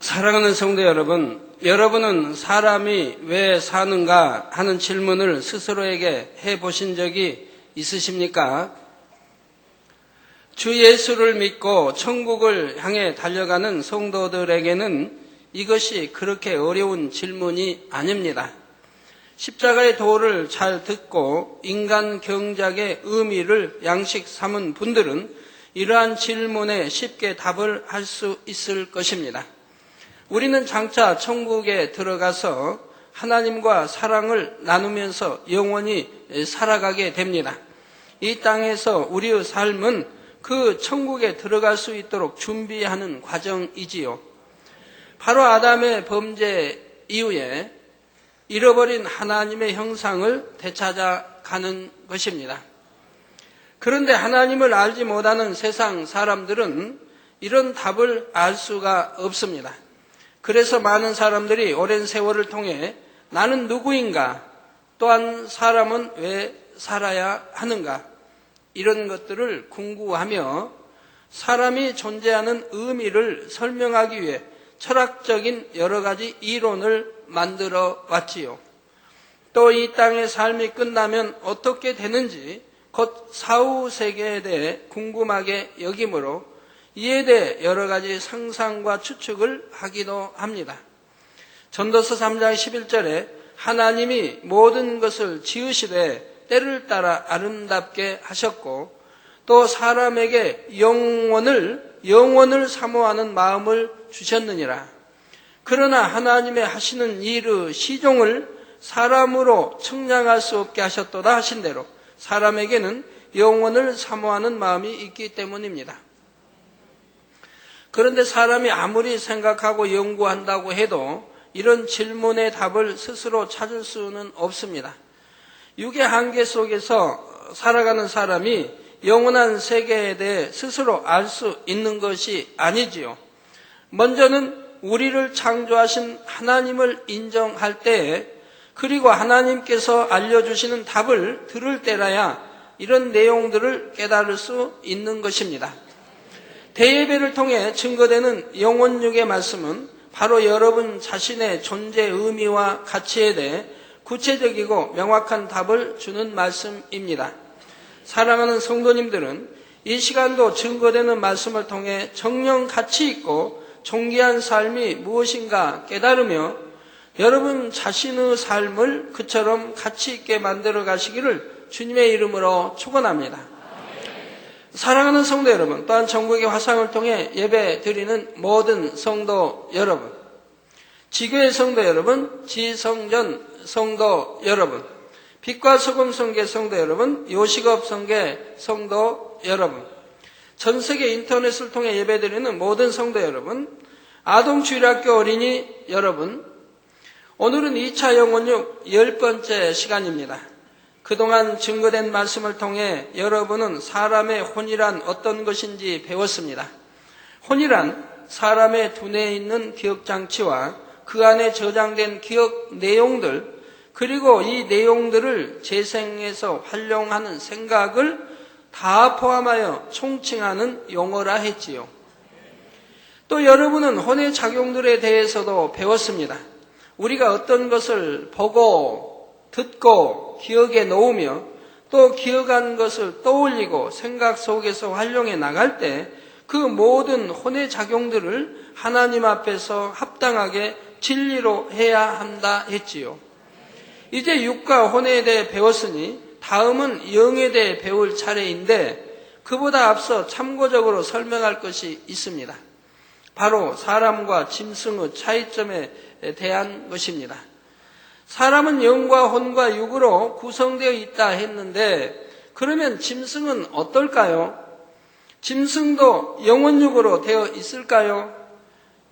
사랑하는 성도 여러분, 여러분은 사람이 왜 사는가 하는 질문을 스스로에게 해보신 적이 있으십니까? 주 예수를 믿고 천국을 향해 달려가는 성도들에게는 이것이 그렇게 어려운 질문이 아닙니다. 십자가의 도를 잘 듣고 인간 경작의 의미를 양식 삼은 분들은 이러한 질문에 쉽게 답을 할 수 있을 것입니다. 우리는 장차 천국에 들어가서 하나님과 사랑을 나누면서 영원히 살아가게 됩니다. 이 땅에서 우리의 삶은 그 천국에 들어갈 수 있도록 준비하는 과정이지요. 바로 아담의 범죄 이후에 잃어버린 하나님의 형상을 되찾아가는 것입니다. 그런데 하나님을 알지 못하는 세상 사람들은 이런 답을 알 수가 없습니다. 그래서 많은 사람들이 오랜 세월을 통해 나는 누구인가, 또한 사람은 왜 살아야 하는가, 이런 것들을 궁구하며 사람이 존재하는 의미를 설명하기 위해 철학적인 여러 가지 이론을 만들어 왔지요. 또 이 땅의 삶이 끝나면 어떻게 되는지 곧 사후 세계에 대해 궁금하게 여기므로 이에 대해 여러 가지 상상과 추측을 하기도 합니다. 전도서 3장 11절에 하나님이 모든 것을 지으시되 때를 따라 아름답게 하셨고 또 사람에게 영원을 사모하는 마음을 주셨느니라. 그러나 하나님의 하시는 일의 시종을 사람으로 측량할 수 없게 하셨도다 하신 대로 사람에게는 영원을 사모하는 마음이 있기 때문입니다. 그런데 사람이 아무리 생각하고 연구한다고 해도 이런 질문의 답을 스스로 찾을 수는 없습니다. 육의 한계 속에서 살아가는 사람이 영원한 세계에 대해 스스로 알 수 있는 것이 아니지요. 먼저는 우리를 창조하신 하나님을 인정할 때에, 그리고 하나님께서 알려주시는 답을 들을 때라야 이런 내용들을 깨달을 수 있는 것입니다. 대예배를 통해 증거되는 영혼육의 말씀은 바로 여러분 자신의 존재 의미와 가치에 대해 구체적이고 명확한 답을 주는 말씀입니다. 사랑하는 성도님들은 이 시간도 증거되는 말씀을 통해 정령 가치 있고 존귀한 삶이 무엇인가 깨달으며 여러분 자신의 삶을 그처럼 가치 있게 만들어 가시기를 주님의 이름으로 축원합니다. 사랑하는 성도 여러분, 또한 전국의 화상을 통해 예배 드리는 모든 성도 여러분, 지교의 성도 여러분, 지성전 성도 여러분, 빛과 소금 성계 성도 여러분, 요식업 성계 성도 여러분, 전 세계 인터넷을 통해 예배 드리는 모든 성도 여러분, 아동주일학교 어린이 여러분, 오늘은 2차 영혼육 10번째 시간입니다. 그동안 증거된 말씀을 통해 여러분은 사람의 혼이란 어떤 것인지 배웠습니다. 혼이란 사람의 두뇌에 있는 기억장치와 그 안에 저장된 기억 내용들, 그리고 이 내용들을 재생해서 활용하는 생각을 다 포함하여 총칭하는 용어라 했지요. 또 여러분은 혼의 작용들에 대해서도 배웠습니다. 우리가 어떤 것을 보고 듣고 기억에 놓으며 또 기억한 것을 떠올리고 생각 속에서 활용해 나갈 때 그 모든 혼의 작용들을 하나님 앞에서 합당하게 진리로 해야 한다 했지요. 이제 육과 혼에 대해 배웠으니 다음은 영에 대해 배울 차례인데 그보다 앞서 참고적으로 설명할 것이 있습니다. 바로 사람과 짐승의 차이점에 대한 것입니다. 사람은 영과 혼과 육으로 구성되어 있다 했는데 그러면 짐승은 어떨까요? 짐승도 영혼육으로 되어 있을까요?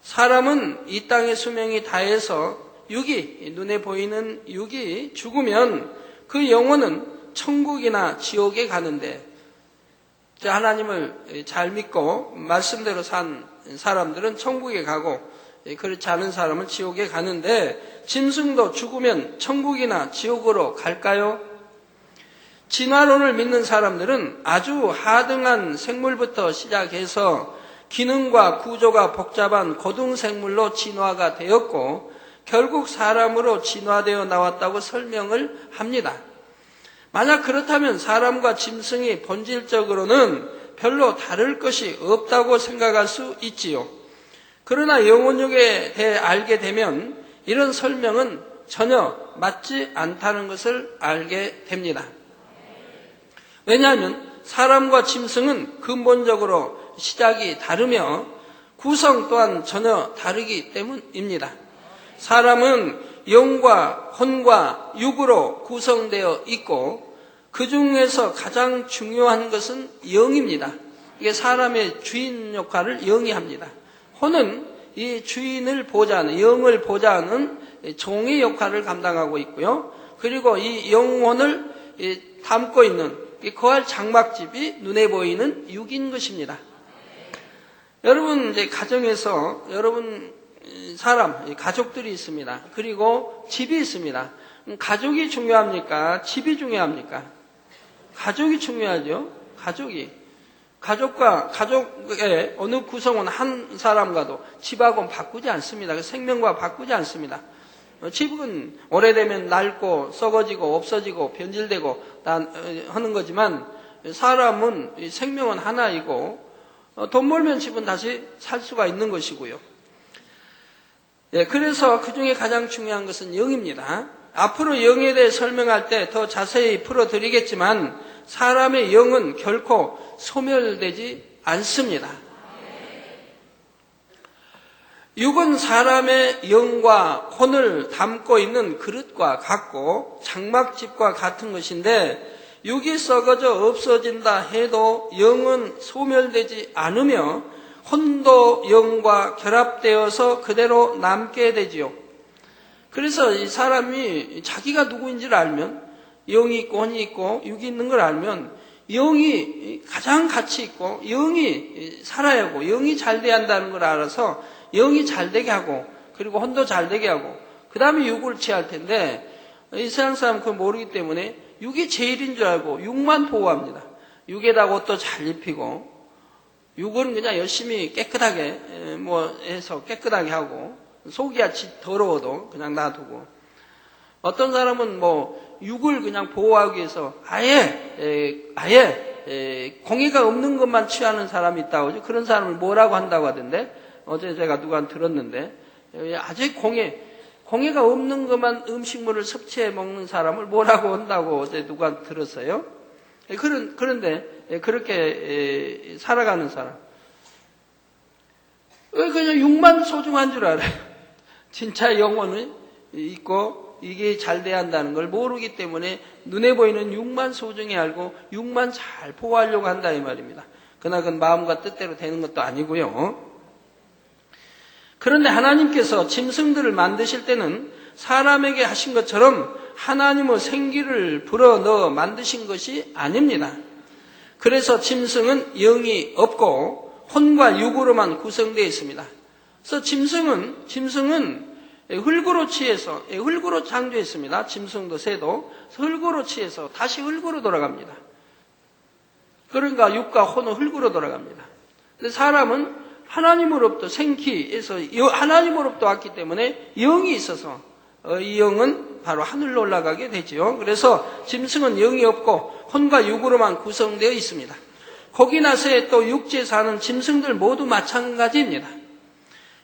사람은 이 땅의 수명이 다해서 육이, 눈에 보이는 육이 죽으면 그 영혼은 천국이나 지옥에 가는데 하나님을 잘 믿고 말씀대로 산 사람들은 천국에 가고 그렇지 않은 사람은 지옥에 가는데 짐승도 죽으면 천국이나 지옥으로 갈까요? 진화론을 믿는 사람들은 아주 하등한 생물부터 시작해서 기능과 구조가 복잡한 고등생물로 진화가 되었고 결국 사람으로 진화되어 나왔다고 설명을 합니다. 만약 그렇다면 사람과 짐승이 본질적으로는 별로 다를 것이 없다고 생각할 수 있지요. 그러나 영혼육에 대해 알게 되면 이런 설명은 전혀 맞지 않다는 것을 알게 됩니다. 왜냐하면 사람과 짐승은 근본적으로 시작이 다르며 구성 또한 전혀 다르기 때문입니다. 사람은 영과 혼과 육으로 구성되어 있고 그 중에서 가장 중요한 것은 영입니다. 이게 사람의 주인 역할을 영이 합니다. 혼은 이 주인을 보좌하는, 영을 보좌하는 종의 역할을 감당하고 있고요. 그리고 이 영혼을 담고 있는 거할 장막집이 눈에 보이는 육인 것입니다. 여러분 이제 가정에서 여러분 사람, 가족들이 있습니다. 그리고 집이 있습니다. 가족이 중요합니까? 집이 중요합니까? 가족이 중요하죠. 가족의 어느 구성원 한 사람과도 집하고는 바꾸지 않습니다. 생명과 바꾸지 않습니다. 집은 오래되면 낡고 썩어지고 없어지고 변질되고 다 하는 거지만 사람은 생명은 하나이고 돈 벌면 집은 다시 살 수가 있는 것이고요. 그래서 그 중에 가장 중요한 것은 영입니다. 앞으로 영에 대해 설명할 때 더 자세히 풀어드리겠지만 사람의 영은 결코 소멸되지 않습니다. 육은 사람의 영과 혼을 담고 있는 그릇과 같고 장막집과 같은 것인데 육이 썩어져 없어진다 해도 영은 소멸되지 않으며 혼도 영과 결합되어서 그대로 남게 되지요. 그래서 이 사람이 자기가 누구인지를 알면 영이 있고 혼이 있고 육이 있는 걸 알면 영이 가장 가치 있고 영이 살아야 하고 영이 잘 돼야 한다는 걸 알아서 영이 잘 되게 하고 그리고 혼도 잘 되게 하고 그 다음에 육을 취할 텐데 이 세상 사람은 그걸 모르기 때문에 육이 제일인 줄 알고 육만 보호합니다. 육에다 옷도 잘 입히고 육은 그냥 열심히 깨끗하게 해서 깨끗하게 하고 속이야 더러워도 그냥 놔두고 어떤 사람은 육을 그냥 보호하기 위해서 아예 공해가 없는 것만 취하는 사람이 있다고 그런 사람을 뭐라고 한다고 하던데 어제 제가 누가 들었는데 아직 공해가 없는 것만 음식물을 섭취해 먹는 사람을 뭐라고 한다고 어제 누가 들었어요. 그런데 그렇게 살아가는 사람 왜 그냥 육만 소중한 줄 알아요. 진짜 영혼은 있고 이게 잘 돼야 한다는 걸 모르기 때문에 눈에 보이는 육만 소중히 알고 육만 잘 보호하려고 한다 이 말입니다. 그러나 그건 마음과 뜻대로 되는 것도 아니고요. 그런데 하나님께서 짐승들을 만드실 때는 사람에게 하신 것처럼 하나님의 생기를 불어넣어 만드신 것이 아닙니다. 그래서 짐승은 영이 없고 혼과 육으로만 구성되어 있습니다. 그래서 짐승은 흙으로 취해서 흙으로 창조했습니다. 짐승도 새도 흙으로 취해서 다시 흙으로 돌아갑니다. 그러니까 육과 혼은 흙으로 돌아갑니다. 근데 사람은 하나님으로부터 생기에서 하나님으로부터 왔기 때문에 영이 있어서 이 영은 바로 하늘로 올라가게 되지요. 그래서 짐승은 영이 없고 혼과 육으로만 구성되어 있습니다. 고기나 새 또 육지에 사는 짐승들 모두 마찬가지입니다.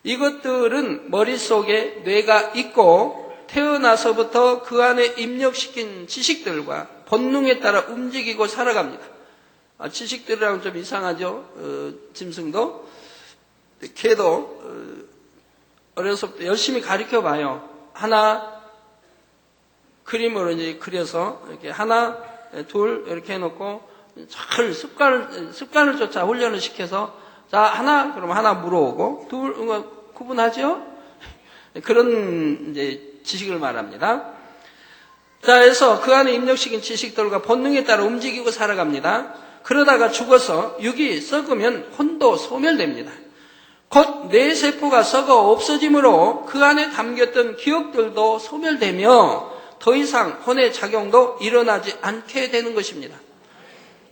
이것들은 머릿속에 뇌가 있고 태어나서부터 그 안에 입력시킨 지식들과 본능에 따라 움직이고 살아갑니다. 지식들이랑은 좀 이상하죠. 짐승도 개도 어려서부터 열심히 가르쳐 봐요. 하나 그림으로 이제 그려서 이렇게 하나 둘 이렇게 해놓고 잘 습관을 쫓아 훈련을 시켜서 자 하나 그러면 하나 물어오고 둘 구분하죠? 그런 이제 지식을 말합니다. 자 그래서 그 안에 입력시킨 지식들과 본능에 따라 움직이고 살아갑니다. 그러다가 죽어서 육이 썩으면 혼도 소멸됩니다. 곧 뇌세포가 썩어 없어지므로 그 안에 담겼던 기억들도 소멸되며 더 이상 혼의 작용도 일어나지 않게 되는 것입니다.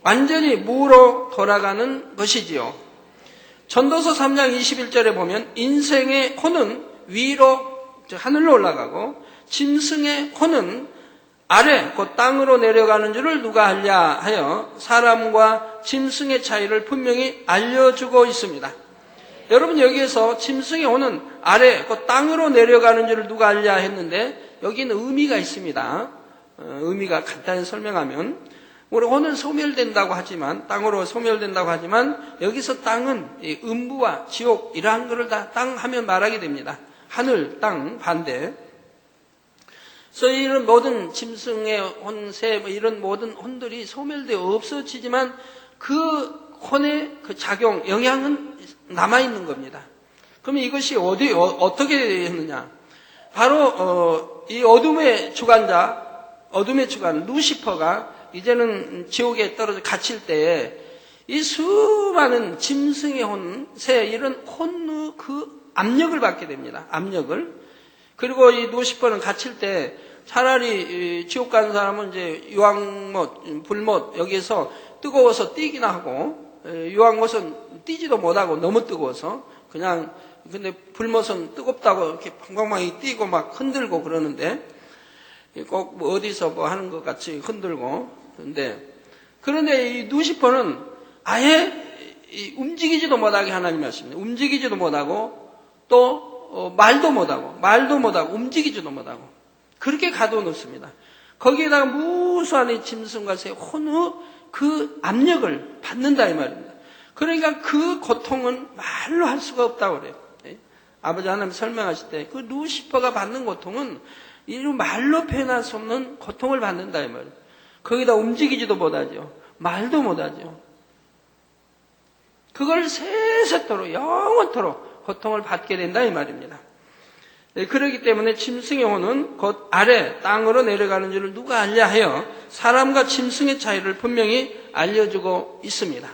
완전히 무로 돌아가는 것이지요. 전도서 3장 21절에 보면 인생의 혼은 위로 하늘로 올라가고 짐승의 혼은 아래 곧 땅으로 내려가는 줄을 누가 알랴 하여 사람과 짐승의 차이를 분명히 알려주고 있습니다. 여러분, 여기에서 짐승의 혼은 아래 곧 땅으로 내려가는 줄을 누가 알랴 했는데 여기는 의미가 있습니다. 의미가 간단히 설명하면 우리 혼은 소멸된다고 하지만, 땅으로 소멸된다고 하지만 여기서 땅은 음부와 지옥 이러한 것을 다 땅 하면 말하게 됩니다. 하늘, 땅 반대. 그래서 이런 모든 짐승의 혼, 새 이런 모든 혼들이 소멸되어 없어지지만 그 혼의 그 작용, 영향은 남아있는 겁니다. 그러면 이것이 어떻게 했느냐? 바로 이 어둠의 주관자, 어둠의 주관 루시퍼가 이제는 지옥에 떨어져 갇힐 때에 이 수많은 짐승의 혼, 새 이런 혼의 그 압력을 받게 됩니다. 압력을. 그리고 이 루시퍼는 갇힐 때 차라리 지옥 가는 사람은 이제 유황못, 불못 여기에서 뜨거워서 뛰기나 하고, 유황못은 뛰지도 못하고 너무 뜨거워서 그냥, 근데 불못은 뜨겁다고 이렇게 방방방이 뛰고 막 흔들고 그러는데 꼭 뭐 어디서 뭐 하는 것 같이 흔들고. 그런데 이 루시퍼는 아예 움직이지도 못하게 하나님이 하십니다. 움직이지도 못하고 또 말도 못하고 움직이지도 못하고 그렇게 가둬놓습니다. 거기에다가 무수한 이 짐승과 새 혼의 그 압력을 받는다 이 말입니다. 그러니까 그 고통은 말로 할 수가 없다고 그래요. 아버지 하나님 설명하실 때 그 루시퍼가 받는 고통은 이 말로 표현할 수 없는 고통을 받는다 이 말이에요. 거기다 움직이지도 못하죠. 말도 못하죠. 그걸 세세토록 영원토록 고통을 받게 된다 이 말입니다. 그렇기 때문에 짐승의 혼은 곧 아래 땅으로 내려가는 줄을 누가 알랴 하여 사람과 짐승의 차이를 분명히 알려주고 있습니다.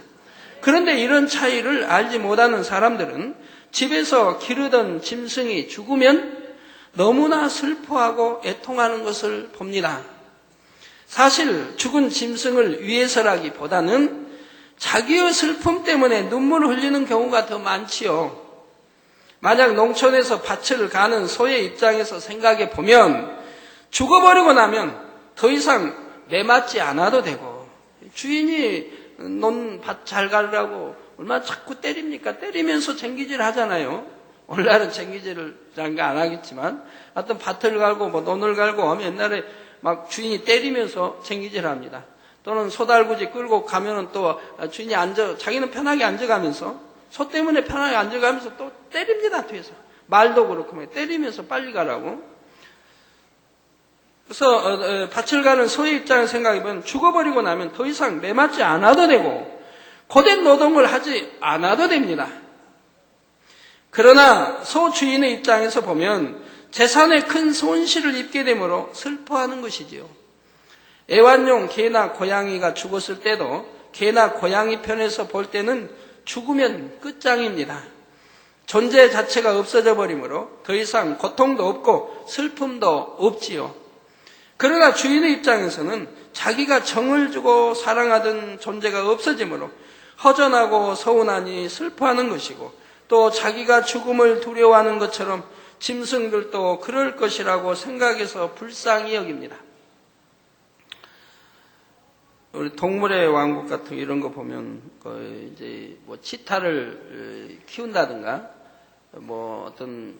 그런데 이런 차이를 알지 못하는 사람들은 집에서 기르던 짐승이 죽으면 너무나 슬퍼하고 애통하는 것을 봅니다. 사실 죽은 짐승을 위해서라기보다는 자기의 슬픔 때문에 눈물을 흘리는 경우가 더 많지요. 만약 농촌에서 밭을 가는 소의 입장에서 생각해 보면 죽어버리고 나면 더 이상 매맞지 않아도 되고, 주인이 논 밭 잘 가라고 얼마나 자꾸 때립니까? 때리면서 쟁기질 하잖아요. 오늘날은 쟁기질을 잘 안 하겠지만 하여튼 밭을 갈고 뭐 논을 갈고 하면 옛날에 막 주인이 때리면서 쟁기질 합니다. 또는 소달구지 끌고 가면은 또 주인이 자기는 편하게 앉아가면서, 소 때문에 편하게 앉아가면서 또 때립니다, 뒤에서. 말도 그렇고 때리면서 빨리 가라고. 그래서 밭을 가는 소의 입장을 생각해보면 죽어버리고 나면 더 이상 매맞지 않아도 되고 고된 노동을 하지 않아도 됩니다. 그러나 소 주인의 입장에서 보면 재산에 큰 손실을 입게 되므로 슬퍼하는 것이지요. 애완용 개나 고양이가 죽었을 때도 개나 고양이 편에서 볼 때는 죽으면 끝장입니다. 존재 자체가 없어져 버리므로 더 이상 고통도 없고 슬픔도 없지요. 그러나 주인의 입장에서는 자기가 정을 주고 사랑하던 존재가 없어지므로 허전하고 서운하니 슬퍼하는 것이고, 또 자기가 죽음을 두려워하는 것처럼 짐승들도 그럴 것이라고 생각해서 불쌍히 여깁니다. 우리 동물의 왕국 같은 이런 거 보면 이제 뭐 치타를 키운다든가 뭐 어떤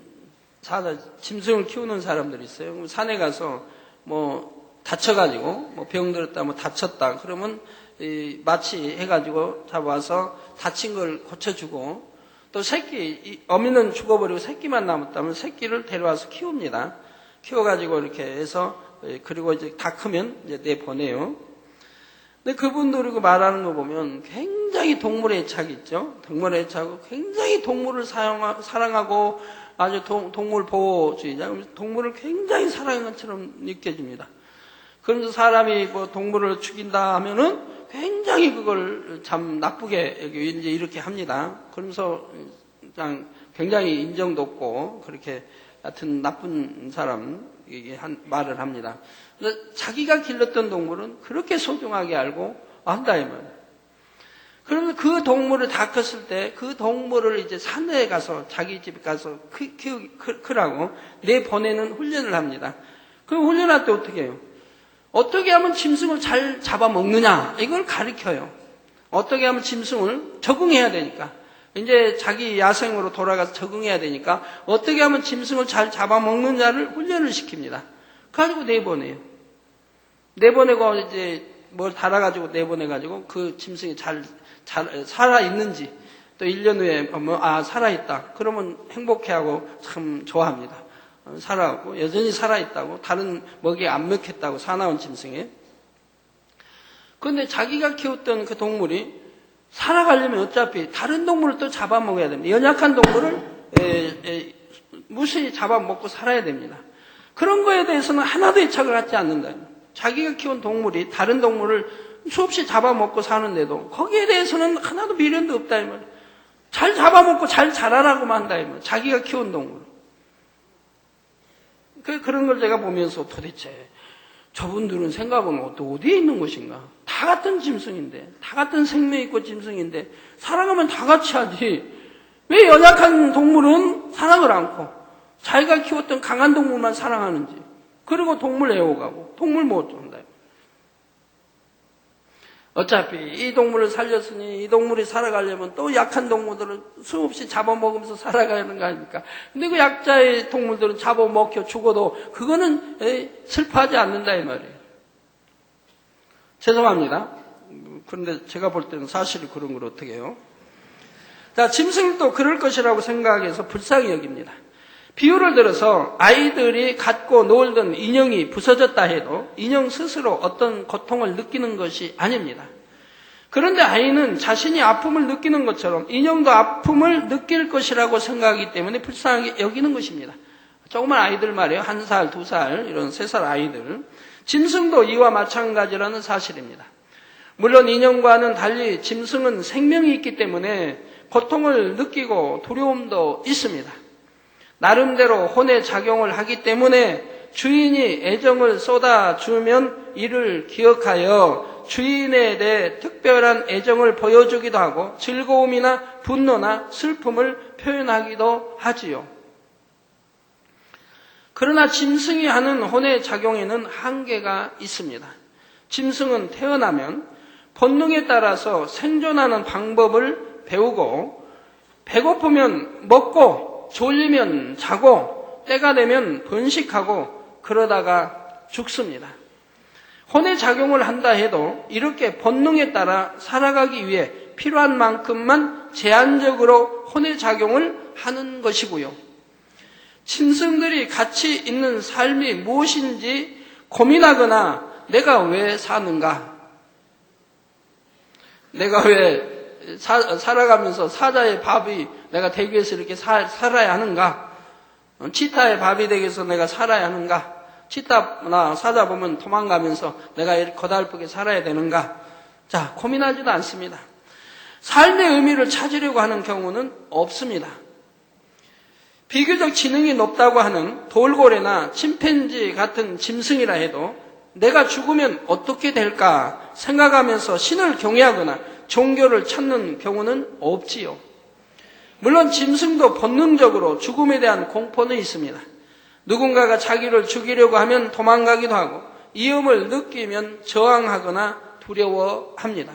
짐승을 키우는 사람들이 있어요. 산에 가서 뭐 다쳐가지고 뭐 병 들었다 뭐 다쳤다 그러면 마취 해가지고 잡아와서 다친 걸 고쳐주고, 또 새끼, 어미는 죽어버리고 새끼만 남았다면 새끼를 데려와서 키웁니다. 키워가지고 이렇게 해서, 그리고 이제 다 크면 이제 내보내요. 근데 그분들이 말하는 거 보면 굉장히 동물의 애착이 있죠. 동물의 애착하고 굉장히 동물을 사랑하고 아주 동물 보호주의자. 동물을 굉장히 사랑하는 것처럼 느껴집니다. 그러면서 사람이 뭐 동물을 죽인다 하면은 굉장히 그걸 참 나쁘게 이제 이렇게 합니다. 그러면서 그냥 굉장히 인정도 없고 그렇게 하여튼 나쁜 사람 말을 합니다. 자기가 길렀던 동물은 그렇게 소중하게 알고 한다 이 말이에요. 그러면 그 동물을 다 컸을 때 그 동물을 이제 산에 가서 자기 집에 가서 크라고 내보내는 훈련을 합니다. 그럼 훈련할 때 어떻게 해요? 어떻게 하면 짐승을 잘 잡아먹느냐 이걸 가르쳐요. 어떻게 하면 짐승을 적응해야 되니까 이제 자기 야생으로 돌아가서 적응해야 되니까 어떻게 하면 짐승을 잘 잡아먹느냐를 훈련을 시킵니다. 그래가지고 내보내요. 내보내고 이제 뭘 달아가지고 내보내가지고 그 짐승이 잘 살아있는지 또 1년 후에 보면 살아있다. 그러면 행복해하고 참 좋아합니다. 살아있고 여전히 살아있다고 다른 먹이에 안 먹혔다고 사나운 짐승에. 그런데 자기가 키웠던 그 동물이 살아가려면 어차피 다른 동물을 또 잡아먹어야 됩니다. 연약한 동물을 무수히 잡아먹고 살아야 됩니다. 그런 거에 대해서는 하나도 애착을 갖지 않는다. 자기가 키운 동물이 다른 동물을 수없이 잡아먹고 사는데도 거기에 대해서는 하나도 미련도 없다 이 말이에요. 잘 잡아먹고 잘 자라라고만 한다 이 말이에요. 자기가 키운 동물. 그런 걸 제가 보면서 도대체 저분들은 생각은 또 어디에 있는 것인가? 다 같은 짐승인데, 다 같은 생명 있고 짐승인데 사랑하면 다 같이 하지. 왜 연약한 동물은 사랑을 않고 자기가 키웠던 강한 동물만 사랑하는지. 그리고 동물 애호가고 동물 못 준다. 어차피 이 동물을 살렸으니 이 동물이 살아가려면 또 약한 동물들을 수없이 잡아먹으면서 살아가는 거 아닙니까? 근데 그 약자의 동물들은 잡아먹혀 죽어도 그거는 슬퍼하지 않는다 이 말이에요. 죄송합니다. 그런데 제가 볼 때는 사실이 그런 걸 어떻게 해요? 자, 짐승도 그럴 것이라고 생각해서 불쌍히 여깁니다. 비유를 들어서 아이들이 갖고 놀던 인형이 부서졌다 해도 인형 스스로 어떤 고통을 느끼는 것이 아닙니다. 그런데 아이는 자신이 아픔을 느끼는 것처럼 인형도 아픔을 느낄 것이라고 생각하기 때문에 불쌍하게 여기는 것입니다. 조그만 아이들 말이에요. 1살, 2살, 이런 3살 아이들. 짐승도 이와 마찬가지라는 사실입니다. 물론 인형과는 달리 짐승은 생명이 있기 때문에 고통을 느끼고 두려움도 있습니다. 나름대로 혼의 작용을 하기 때문에 주인이 애정을 쏟아주면 이를 기억하여 주인에 대해 특별한 애정을 보여주기도 하고 즐거움이나 분노나 슬픔을 표현하기도 하지요. 그러나 짐승이 하는 혼의 작용에는 한계가 있습니다. 짐승은 태어나면 본능에 따라서 생존하는 방법을 배우고 배고프면 먹고 졸리면 자고 때가 되면 번식하고 그러다가 죽습니다. 혼의 작용을 한다 해도 이렇게 본능에 따라 살아가기 위해 필요한 만큼만 제한적으로 혼의 작용을 하는 것이고요. 짐승들이 같이 있는 삶이 무엇인지 고민하거나 내가 왜 사는가? 내가 왜 살아가면서 사자의 밥이 내가 되기 위해서 이렇게 살아야 하는가? 치타의 밥이 되기 위해서 내가 살아야 하는가? 치타나 사자 보면 도망가면서 내가 이렇게 고달프게 살아야 되는가? 자, 고민하지도 않습니다. 삶의 의미를 찾으려고 하는 경우는 없습니다. 비교적 지능이 높다고 하는 돌고래나 침팬지 같은 짐승이라 해도 내가 죽으면 어떻게 될까 생각하면서 신을 경외하거나 종교를 찾는 경우는 없지요. 물론 짐승도 본능적으로 죽음에 대한 공포는 있습니다. 누군가가 자기를 죽이려고 하면 도망가기도 하고 위험을 느끼면 저항하거나 두려워합니다.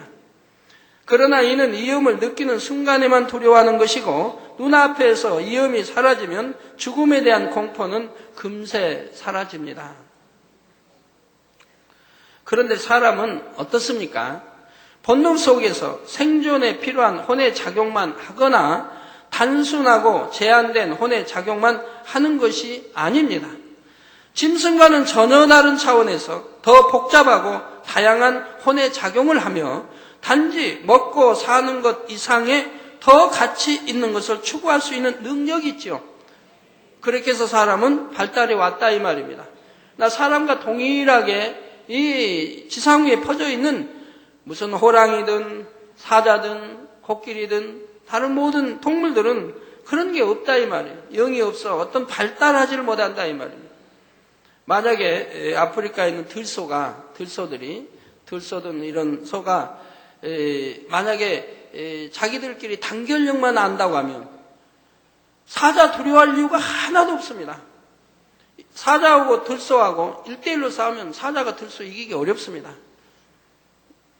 그러나 이는 위험을 느끼는 순간에만 두려워하는 것이고 눈앞에서 위험이 사라지면 죽음에 대한 공포는 금세 사라집니다. 그런데 사람은 어떻습니까? 본능 속에서 생존에 필요한 혼의 작용만 하거나 단순하고 제한된 혼의 작용만 하는 것이 아닙니다. 짐승과는 전혀 다른 차원에서 더 복잡하고 다양한 혼의 작용을 하며 단지 먹고 사는 것 이상의 더 가치 있는 것을 추구할 수 있는 능력이 있죠. 그렇게 해서 사람은 발달해 왔다 이 말입니다. 나 사람과 동일하게 이 지상 위에 퍼져 있는 무슨 호랑이든 사자든 코끼리든 다른 모든 동물들은 그런 게 없다 이 말이에요. 영이 없어 어떤 발달하지를 못한다 이 말입니다. 만약에 아프리카에 있는 들소든 이런 소가 만약에 자기들끼리 단결력만 안다고 하면 사자 두려워할 이유가 하나도 없습니다. 사자하고 들소하고 1대1로 싸우면 사자가 들소 이기기 어렵습니다.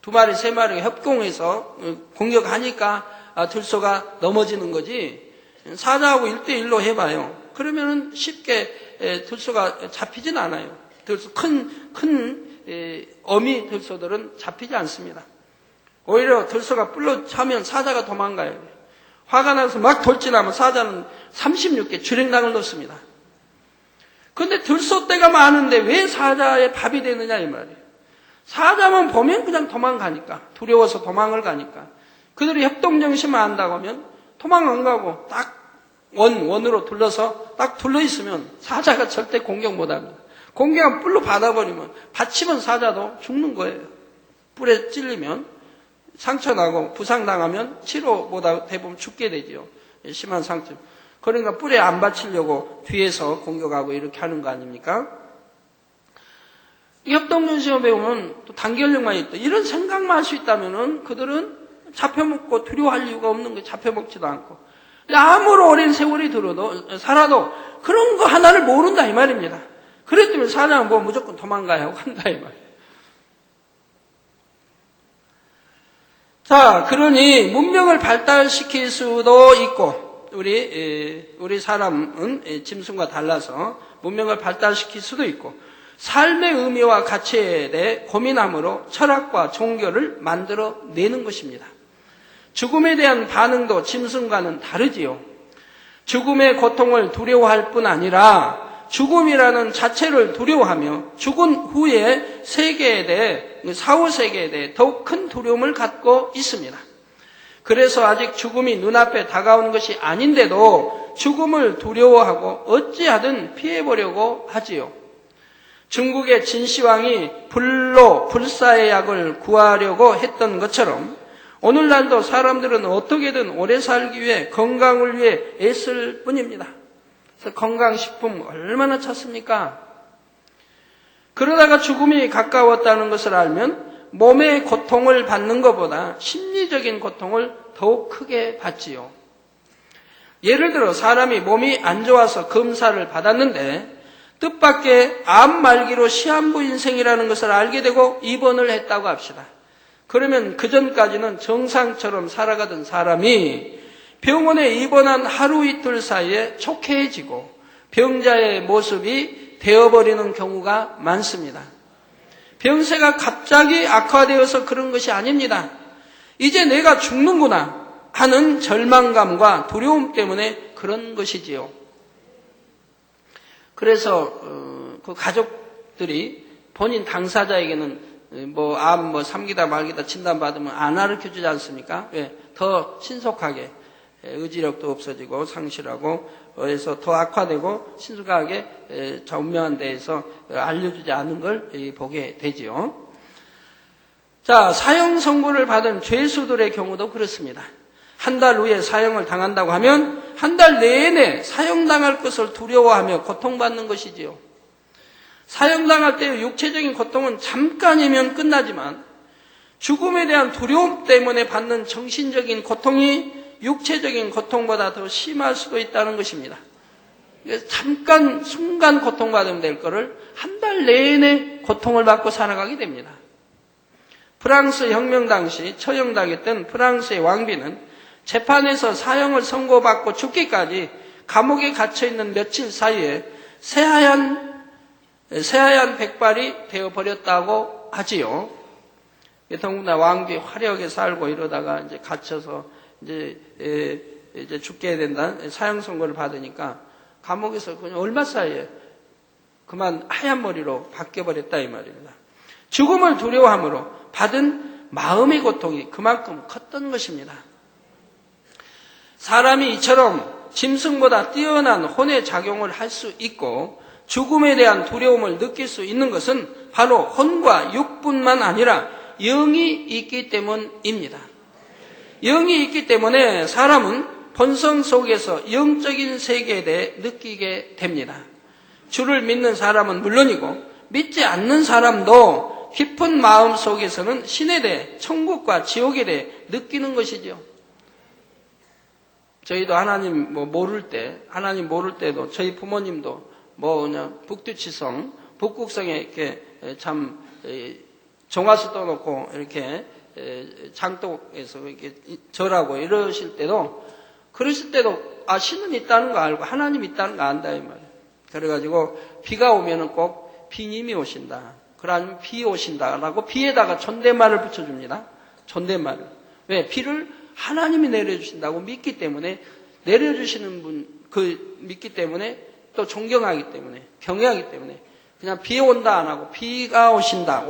2마리, 3마리가 협공해서 공격하니까 들소가 넘어지는 거지, 사자하고 1대1로 해봐요. 그러면은 쉽게 들소가 잡히진 않아요. 들소, 큰 어미 들소들은 잡히지 않습니다. 오히려 들소가 뿔로 차면 사자가 도망가요. 화가 나서 막 돌진하면 사자는 36개 주랭랑을 넣습니다. 근데 들소떼가 많은데 왜 사자의 밥이 되느냐 이 말이에요. 사자만 보면 그냥 도망가니까, 두려워서 도망을 가니까. 그들이 협동정신만 안다고 하면 도망 안 가고 딱 원으로 둘러서 딱 둘러있으면 사자가 절대 공격 못합니다. 공격은 뿔로 받아버리면, 받치면 사자도 죽는 거예요. 뿔에 찔리면 상처나고 부상당하면 치료보다 대부분 죽게 되죠. 심한 상처. 그러니까 뿔에 안 받치려고 뒤에서 공격하고 이렇게 하는 거 아닙니까? 협동정신을 배우면 또 단결력만 있다. 이런 생각만 할 수 있다면은 그들은 잡혀먹고 두려워할 이유가 없는 거예요. 잡혀먹지도 않고. 아무리 오랜 세월이 살아도 그런 거 하나를 모른다 이 말입니다. 그랬더니 사자는 뭐 무조건 도망가야 하고 한다 이 말이에요. 자, 그러니 문명을 발달시킬 수도 있고, 우리 사람은 짐승과 달라서 문명을 발달시킬 수도 있고, 삶의 의미와 가치에 대해 고민함으로 철학과 종교를 만들어내는 것입니다. 죽음에 대한 반응도 짐승과는 다르지요. 죽음의 고통을 두려워할 뿐 아니라 죽음이라는 자체를 두려워하며 죽은 후의 세계에 대해, 사후세계에 대해 더욱 큰 두려움을 갖고 있습니다. 그래서 아직 죽음이 눈앞에 다가오는 것이 아닌데도 죽음을 두려워하고 어찌하든 피해보려고 하지요. 중국의 진시황이 불로 불사의 약을 구하려고 했던 것처럼 오늘날도 사람들은 어떻게든 오래 살기 위해, 건강을 위해 애쓸 뿐입니다. 그래서 건강식품 얼마나 찾습니까? 그러다가 죽음이 가까웠다는 것을 알면 몸의 고통을 받는 것보다 심리적인 고통을 더욱 크게 받지요. 예를 들어 사람이 몸이 안 좋아서 검사를 받았는데 뜻밖의 암 말기로 시한부 인생이라는 것을 알게 되고 입원을 했다고 합시다. 그러면 그전까지는 정상처럼 살아가던 사람이 병원에 입원한 하루 이틀 사이에 촉해지고 병자의 모습이 되어버리는 경우가 많습니다. 병세가 갑자기 악화되어서 그런 것이 아닙니다. 이제 내가 죽는구나 하는 절망감과 두려움 때문에 그런 것이지요. 그래서 그 가족들이 본인 당사자에게는 암, 3기다 말기다 진단받으면 안 가르쳐주지 않습니까? 왜? 더 신속하게 의지력도 없어지고 상실하고 해서 더 악화되고 신속하게 운명한 데에서 알려주지 않은 걸 보게 되지요. 자, 사형 선고를 받은 죄수들의 경우도 그렇습니다. 한 달 후에 사형을 당한다고 하면 한 달 내내 사형당할 것을 두려워하며 고통받는 것이지요. 사형당할 때의 육체적인 고통은 잠깐이면 끝나지만 죽음에 대한 두려움 때문에 받는 정신적인 고통이 육체적인 고통보다 더 심할 수도 있다는 것입니다. 잠깐 순간 고통받으면 될 거를 한 달 내내 고통을 받고 살아가게 됩니다. 프랑스 혁명 당시 처형당했던 프랑스의 왕비는 재판에서 사형을 선고받고 죽기까지 감옥에 갇혀있는 며칠 사이에 새하얀 백발이 되어버렸다고 하지요. 더군다나 왕비 화려하게 살고 이러다가 이제 갇혀서 이제 죽게 된다, 사형 선고를 받으니까 감옥에서 그냥 얼마 사이에 그만 하얀 머리로 바뀌어버렸다 이 말입니다. 죽음을 두려워함으로 받은 마음의 고통이 그만큼 컸던 것입니다. 사람이 이처럼 짐승보다 뛰어난 혼의 작용을 할 수 있고 죽음에 대한 두려움을 느낄 수 있는 것은 바로 혼과 육뿐만 아니라 영이 있기 때문입니다. 영이 있기 때문에 사람은 본성 속에서 영적인 세계에 대해 느끼게 됩니다. 주를 믿는 사람은 물론이고 믿지 않는 사람도 깊은 마음 속에서는 신에 대해, 천국과 지옥에 대해 느끼는 것이죠. 저희도 하나님 모를 때도 저희 부모님도 그냥 북두치성, 북극성에 이렇게 참 종아수 떠놓고 이렇게 장독에서 이렇게 절하고 이러실 때도, 그러실 때도 신은 있다는 거 알고 하나님 있다는 거 안다 이 말이에요. 그래가지고 비가 오면은 꼭 비님이 오신다. 그러면 비 오신다라고 비에다가 존댓말을 붙여줍니다. 존댓말을. 왜? 비를 하나님이 내려주신다고 믿기 때문에, 내려주시는 분 믿기 때문에, 또 존경하기 때문에, 경외하기 때문에 그냥 비 온다 안 하고 비가 오신다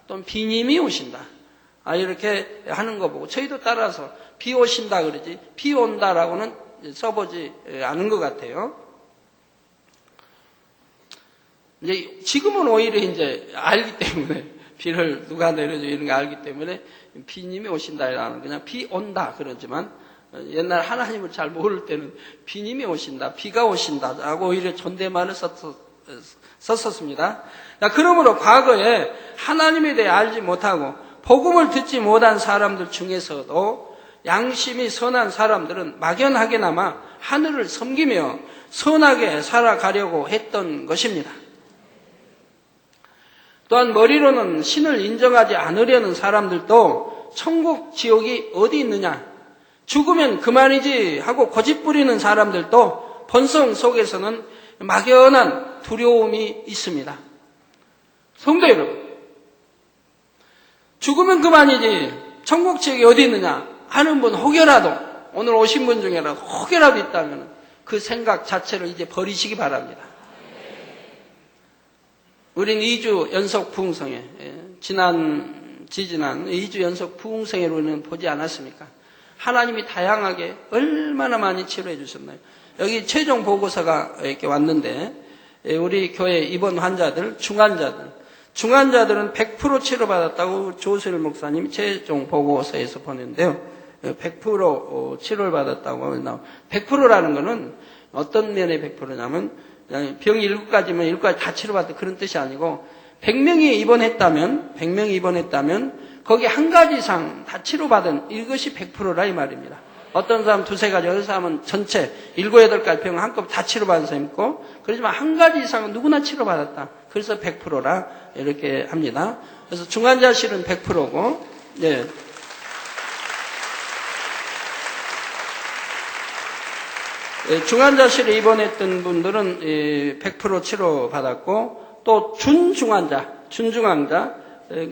또는 비님이 오신다 이렇게 하는 거 보고 저희도 따라서 비 오신다 그러지 비 온다라고는 써보지 않은 것 같아요. 이제 지금은 오히려 이제 알기 때문에 비를 누가 내려줘 이런 거 알기 때문에 비님이 오신다라는 그냥 비 온다 그러지만, 옛날 하나님을 잘 모를 때는 비님이 오신다, 비가 오신다라고 오히려 존댓말을 썼었습니다. 그러므로 과거에 하나님에 대해 알지 못하고 복음을 듣지 못한 사람들 중에서도 양심이 선한 사람들은 막연하게나마 하늘을 섬기며 선하게 살아가려고 했던 것입니다. 또한 머리로는 신을 인정하지 않으려는 사람들도 천국, 지옥이 어디 있느냐, 죽으면 그만이지 하고 고집 부리는 사람들도 본성 속에서는 막연한 두려움이 있습니다. 성도 여러분, 죽으면 그만이지 천국, 지옥이 어디 있느냐 하는 분 혹여라도, 오늘 오신 분 중에라도 혹여라도 있다면 그 생각 자체를 이제 버리시기 바랍니다. 우린 2주 연속 부흥성회, 지난 2주 연속 부흥성회로 우리는 보지 않았습니까? 하나님이 다양하게 얼마나 많이 치료해 주셨나요? 여기 최종 보고서가 이렇게 왔는데, 우리 교회 입원 환자들, 중환자들은 100% 치료받았다고 조수일 목사님이 최종 보고서에서 보냈는데요. 100% 치료를 받았다고 나와요. 100%라는 거는 어떤 면의 100%냐면, 병이 7가지면 7가지 다 치료받았다 그런 뜻이 아니고, 100명이 입원했다면 거기 한 가지 이상 다 치료받은 이것이 100%라 이 말입니다. 어떤 사람 2-3가지, 어떤 사람은 전체 7-8가지 병 한꺼번에 다 치료받은 사람이 있고, 그렇지만 한 가지 이상은 누구나 치료받았다. 그래서 100%라 이렇게 합니다. 그래서 중환자실은 100%고, 예. 중환자실에 입원했던 분들은 100% 치료받았고, 또 준중환자,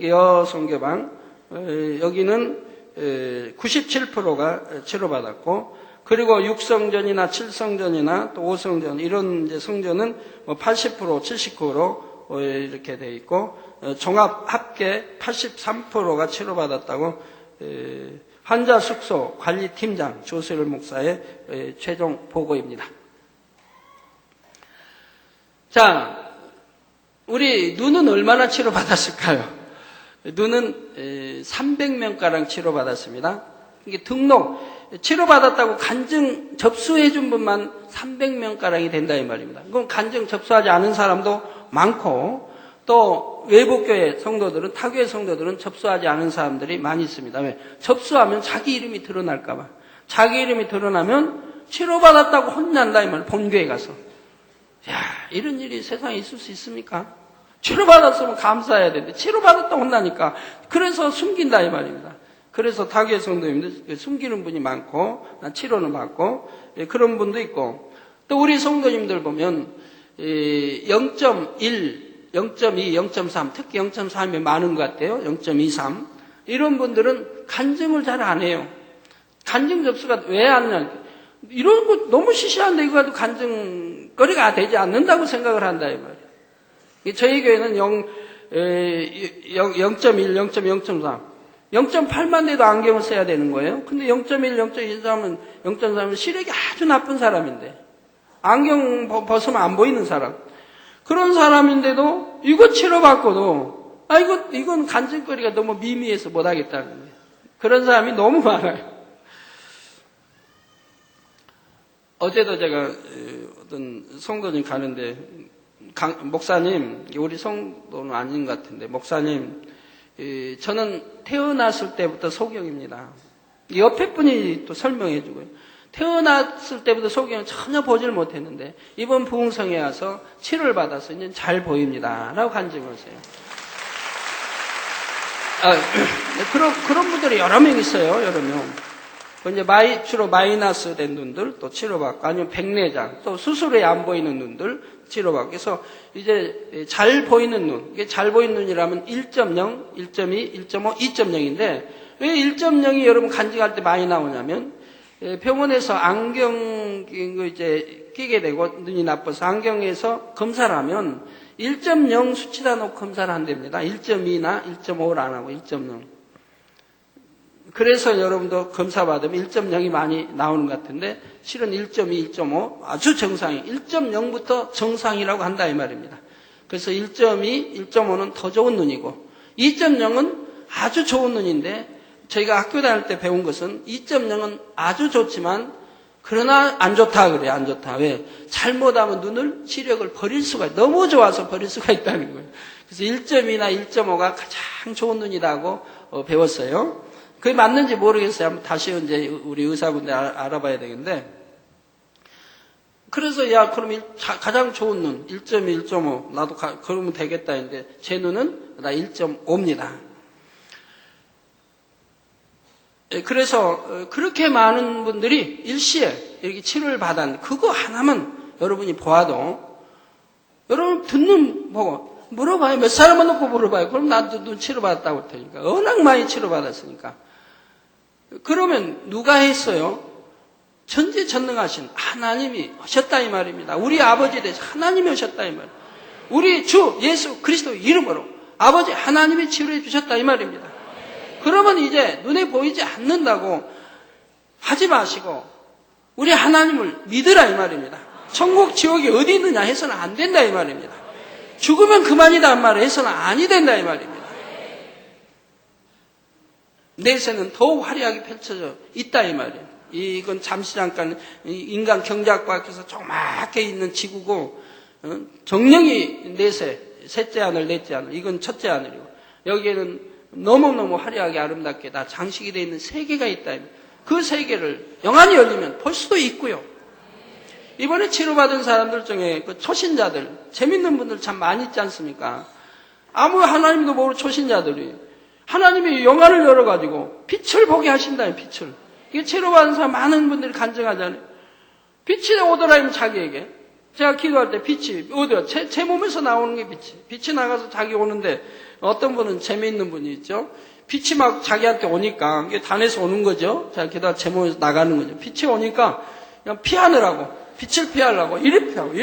여성교방, 여기는 97%가 치료받았고, 그리고 6성전이나 7성전이나 또 5성전, 이런 이제 성전은 80%, 79%로 이렇게 돼 있고, 종합 합계 83%가 치료받았다고 환자 숙소 관리팀장 조세일 목사의 최종 보고입니다. 자, 우리 눈은 얼마나 치료받았을까요? 눈은 300명가량 치료받았습니다. 이게 등록, 치료받았다고 간증 접수해준 분만 300명가량이 된다 이 말입니다. 그럼 간증 접수하지 않은 사람도 많고, 또 외부교회 성도들은, 타교회 성도들은 접수하지 않은 사람들이 많이 있습니다. 왜? 접수하면 자기 이름이 드러날까봐. 자기 이름이 드러나면 치료받았다고 혼난다 이 말이에요. 본교회 가서. 야, 이런 일이 세상에 있을 수 있습니까? 치료받았으면 감사해야 되는데 치료받았다 혼나니까, 그래서 숨긴다 이 말입니다. 그래서 타교회 성도님들 숨기는 분이 많고, 치료는 받고, 그런 분도 있고, 또 우리 성도님들 보면 0.1, 0.2, 0.3, 특히 0.3이 많은 것 같아요. 0.23 이런 분들은 간증을 잘 안 해요. 간증 접수가 왜 안 하냐, 이런 거 너무 시시한데 이거 가지고 간증거리가 되지 않는다고 생각을 한다 이 말이에요. 저희 교회는 0.1, 0.3, 0.8만 돼도 안경을 써야 되는 거예요. 근데 0.1, 0.3은 시력이 아주 나쁜 사람인데, 안경 벗으면 안 보이는 사람, 그런 사람인데도 이거 치료받고도 이건 간증거리가 너무 미미해서 못하겠다는 거예요. 그런 사람이 너무 많아요. 어제도 제가 어떤 성도님 가는데 목사님, 우리 성도는 아닌 것 같은데, 목사님, 저는 태어났을 때부터 소경입니다. 옆에 분이 또 설명해 주고요. 태어났을 때부터 소경은 전혀 보질 못했는데, 이번 부흥성에 와서 치료를 받아서 이제 잘 보입니다. 라고 간증하세요. 그런 분들이 여러 명 있어요, 여러 명. 이제 주로 마이너스 된 눈들 또 치료받고, 아니면 백내장, 또 수술에 안 보이는 눈들 치료받고, 그래서 이제 잘 보이는 눈, 이게 잘 보이는 눈이라면 1.0, 1.2, 1.5, 2.0인데, 왜 1.0이 여러분 간증할 때 많이 나오냐면, 병원에서 안경 이제 끼게 되고 눈이 나빠서 안경에서 검사를 하면 1.0 수치다 놓고 검사를 한답니다. 1.2나 1.5를 안 하고 1.0. 그래서 여러분도 검사 받으면 1.0이 많이 나오는 것 같은데, 실은 1.2, 1.5 아주 정상이, 1.0부터 정상이라고 한다 이 말입니다. 그래서 1.2, 1.5는 더 좋은 눈이고, 2.0은 아주 좋은 눈인데, 저희가 학교 다닐 때 배운 것은 2.0은 아주 좋지만 그러나 안 좋다 그래요. 안 좋다. 왜? 잘못하면 눈을 시력을 버릴 수가 있어요. 너무 좋아서 버릴 수가 있다는 거예요. 그래서 1.2나 1.5가 가장 좋은 눈이라고 배웠어요. 그게 맞는지 모르겠어요. 한번 다시 이제 우리 의사분들 알아봐야 되겠는데, 그래서 그럼 가장 좋은 눈 1.2, 1.5 나도 그러면 되겠다 했는데, 제 눈은 나 1.5입니다. 그래서 그렇게 많은 분들이 일시에 이렇게 치료를 받았는데, 그거 하나만 여러분이 보아도, 여러분 듣는 보고 물어봐요. 몇 사람만 놓고 물어봐요. 그럼 나도 눈 치료받았다고 할 테니까. 워낙 많이 치료받았으니까. 그러면 누가 했어요? 전지전능하신 하나님이 오셨다 이 말입니다. 우리 아버지에 대해서 하나님이 오셨다 이 말입니다. 우리 주 예수 그리스도 이름으로 아버지 하나님이 치료해 주셨다 이 말입니다. 그러면 이제 눈에 보이지 않는다고 하지 마시고 우리 하나님을 믿으라 이 말입니다. 천국 지옥이 어디 있느냐 해서는 안 된다 이 말입니다. 죽으면 그만이다 말을 해서는 아니 된다 이 말입니다. 내세는 더욱 화려하게 펼쳐져 있다 이 말이에요. 이건 잠시 잠깐 인간 경제학과에서 조그맣게 있는 지구고, 정령이 내세, 셋째 하늘, 넷째 하늘, 이건 첫째 하늘이고, 여기에는 너무너무 화려하게 아름답게 다 장식이 되어 있는 세계가 있다. 그 세계를 영안이 열리면 볼 수도 있고요. 이번에 치료받은 사람들 중에 그 초신자들, 재밌는 분들 참 많이 있지 않습니까? 아무 하나님도 모르는 초신자들이 하나님이 영안을 열어가지고 빛을 보게 하신다, 빛을. 이게 치료받은 사람 많은 분들이 간증하잖아요. 빛이 오더라면 자기에게. 제가 기도할 때 빛이 어디야? 제 몸에서 나오는 게 빛이 나가서 자기 오는데, 어떤 분은 재미있는 분이 있죠. 빛이 막 자기한테 오니까 이게 단에서 오는 거죠. 제가 기도할 제 몸에서 나가는 거죠. 빛이 오니까 그냥 피하느라고, 빛을 피하려고 이리 피하고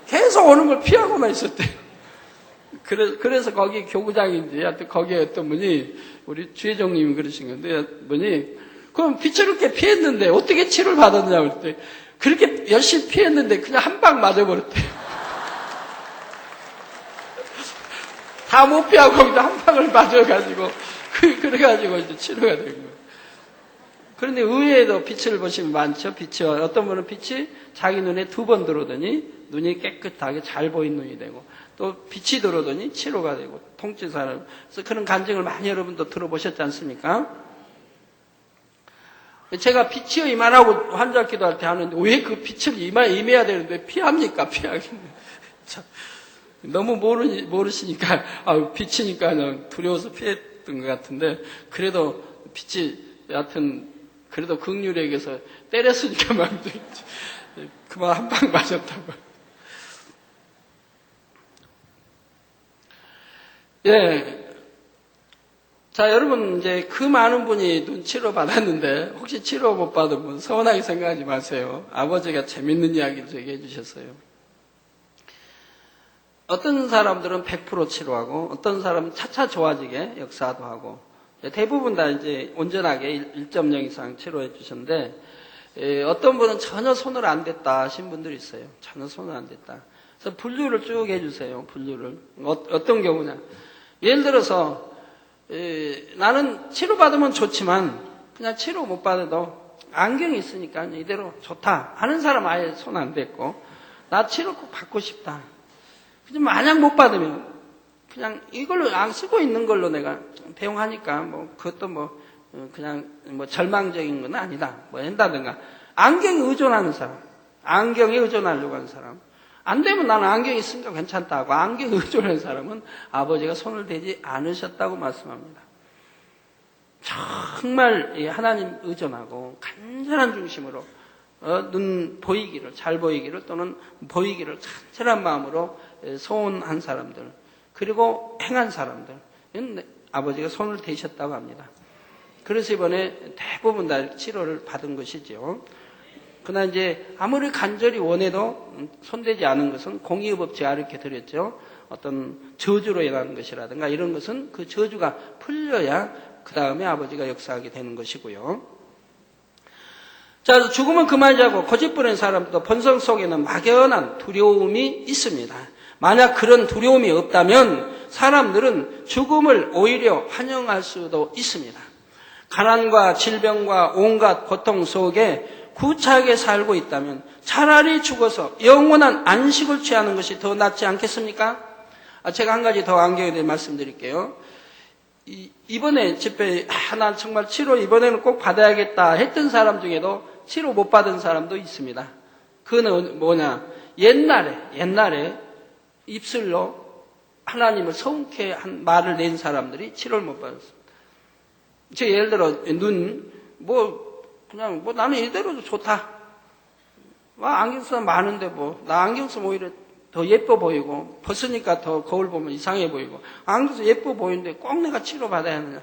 계속 오는 걸 피하고만 있었대요. 그래서 거기 교구장인지 하여튼 거기에 어떤 분이, 우리 주회장님이 그러신 건데, 분이 그럼 빛을 그렇게 피했는데 어떻게 치료를 받았냐고 그랬더니, 그렇게 열심히 피했는데 그냥 한 방 맞아버렸대요. 다 못 피하고 거기다 한 방을 맞아가지고, 그래가지고 이제 치료가 된 거예요. 그런데 의외에도 빛을 보시면 많죠. 빛이, 어떤 분은 빛이 자기 눈에 2번 들어오더니 눈이 깨끗하게 잘 보이는 눈이 되고, 또 빛이 들어오더니 치료가 되고, 통증 사람. 그래서 그런 간증을 많이 여러분도 들어보셨지 않습니까? 제가 빛이여 임하라고 환자 기도할 때 하는데, 왜 그 빛을 임해야 되는데 피합니까? 피하겠네. 참, 너무 모르시니까, 빛이니까 그냥 두려워서 피했던 것 같은데, 그래도 빛이, 여하튼, 그래도 긍휼에게서 때렸으니까 마음도 있지. 그만 한 방 맞았다고. 예. 자, 여러분, 이제 그 많은 분이 눈 치료 받았는데, 혹시 치료 못 받은 분 서운하게 생각하지 마세요. 아버지가 재밌는 이야기를 저에게 해주셨어요. 어떤 사람들은 100% 치료하고, 어떤 사람은 차차 좋아지게 역사도 하고, 대부분 다 이제 온전하게 1.0 이상 치료해 주셨는데, 어떤 분은 전혀 손을 안 댔다 하신 분들이 있어요. 전혀 손을 안 댔다. 그래서 분류를 쭉 해주세요. 분류를. 어떤 경우냐. 예를 들어서, 나는 치료받으면 좋지만 그냥 치료 못 받아도 안경이 있으니까 이대로 좋다 하는 사람 아예 손 안 댔고, 나 치료 꼭 받고 싶다. 만약 못 받으면 그냥 이걸로 안 쓰고 있는 걸로 내가 대용하니까 그것도 그냥 절망적인 건 아니다. 한다든가. 안경에 의존하는 사람. 안경에 의존하려고 하는 사람. 안 되면 나는 안경이 있으니까 괜찮다고 안경에 의존하는 사람은 아버지가 손을 대지 않으셨다고 말씀합니다. 정말 하나님 의존하고 간절한 중심으로 눈 보이기를, 잘 보이기를 또는 보이기를 간절한 마음으로 소원한 사람들, 그리고 행한 사람들, 아버지가 손을 대셨다고 합니다. 그래서 이번에 대부분 다 치료를 받은 것이죠. 그러나 이제 아무리 간절히 원해도 손대지 않은 것은 공의의법 제가 이렇게 드렸죠. 어떤 저주로 인한 것이라든가 이런 것은 그 저주가 풀려야 그 다음에 아버지가 역사하게 되는 것이고요. 자, 죽음은 그만이지 하고 고집 부리는 사람도 본성 속에는 막연한 두려움이 있습니다. 만약 그런 두려움이 없다면 사람들은 죽음을 오히려 환영할 수도 있습니다. 가난과 질병과 온갖 고통 속에 구차하게 살고 있다면 차라리 죽어서 영원한 안식을 취하는 것이 더 낫지 않겠습니까? 제가 한 가지 더 안경에 대해 말씀드릴게요. 이번에 집회 난 정말 치료 이번에는 꼭 받아야겠다 했던 사람 중에도 치료 못 받은 사람도 있습니다. 그거는 뭐냐? 옛날에 입술로 하나님을 성케 한 말을 낸 사람들이 치료를 못 받았습니다. 제가 예를 들어 그냥 나는 이대로도 좋다. 안경 쓰면 많은데 나 안경 쓰면 오히려 더 예뻐 보이고 벗으니까 더 거울 보면 이상해 보이고 안경 쓰면 예뻐 보이는데 꼭 내가 치료받아야 하느냐.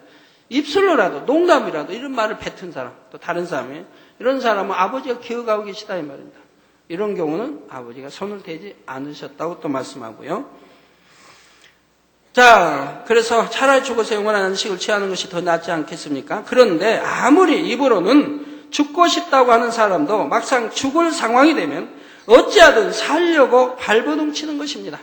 입술로라도 농담이라도 이런 말을 뱉은 사람, 또 다른 사람이 이런 사람은 아버지가 기억하고 계시다 이 말입니다. 이런 경우는 아버지가 손을 대지 않으셨다고 또 말씀하고요. 자, 그래서 차라리 죽어서 영원한 안식을 취하는 것이 더 낫지 않겠습니까? 그런데 아무리 입으로는 죽고 싶다고 하는 사람도 막상 죽을 상황이 되면 어찌하든 살려고 발버둥치는 것입니다.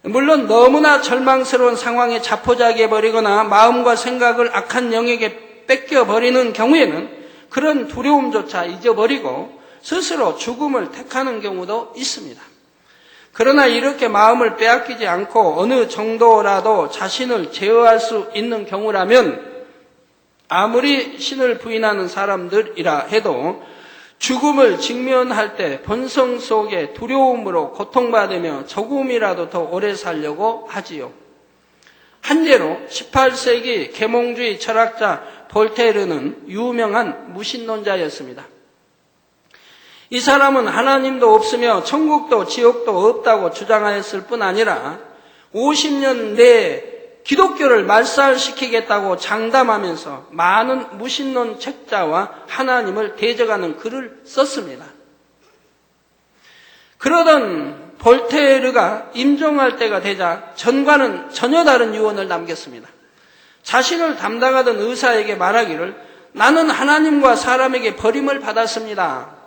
물론 너무나 절망스러운 상황에 자포자기해버리거나 마음과 생각을 악한 영에게 뺏겨버리는 경우에는 그런 두려움조차 잊어버리고 스스로 죽음을 택하는 경우도 있습니다. 그러나 이렇게 마음을 빼앗기지 않고 어느 정도라도 자신을 제어할 수 있는 경우라면 아무리 신을 부인하는 사람들이라 해도 죽음을 직면할 때 본성 속에 두려움으로 고통받으며 조금이라도 더 오래 살려고 하지요. 한 예로 18세기 계몽주의 철학자 볼테르는 유명한 무신론자였습니다. 이 사람은 하나님도 없으며 천국도 지옥도 없다고 주장하였을 뿐 아니라 50년 내에 기독교를 말살시키겠다고 장담하면서 많은 무신론 책자와 하나님을 대적하는 글을 썼습니다. 그러던 볼테르가 임종할 때가 되자 전과는 전혀 다른 유언을 남겼습니다. 자신을 담당하던 의사에게 말하기를 나는 하나님과 사람에게 버림을 받았습니다.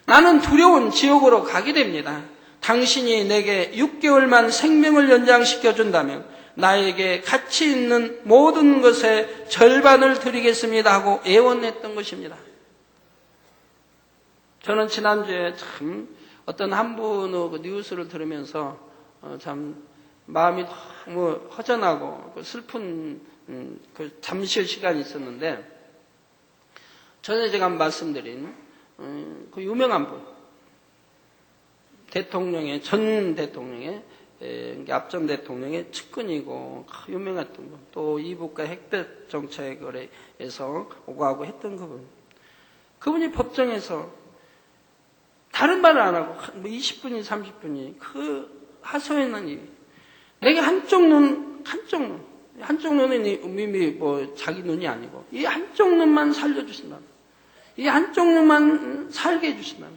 나는 두려운 지옥으로 가게 됩니다. 당신이 내게 6개월만 생명을 연장시켜준다면 나에게 가치 있는 모든 것의 절반을 드리겠습니다 하고 애원했던 것입니다. 저는 지난주에 참 어떤 한 분의 그 뉴스를 들으면서 참 마음이 너무 허전하고 슬픈 그 잠시 시간이 있었는데 전에 제가 말씀드린 그 유명한 분 대통령의 전 대통령의 앞전 대통령의 측근이고 유명했던 분, 또 이북과 핵백 정책에서 오가고 했던 그분. 그분이 법정에서 다른 말을 안 하고 20분이 30분이 그 하소연하니 내게 한쪽 눈은 이미 자기 눈이 아니고 이 한쪽 눈만 살려주신다. 이 한쪽 눈만 살게 해주신다.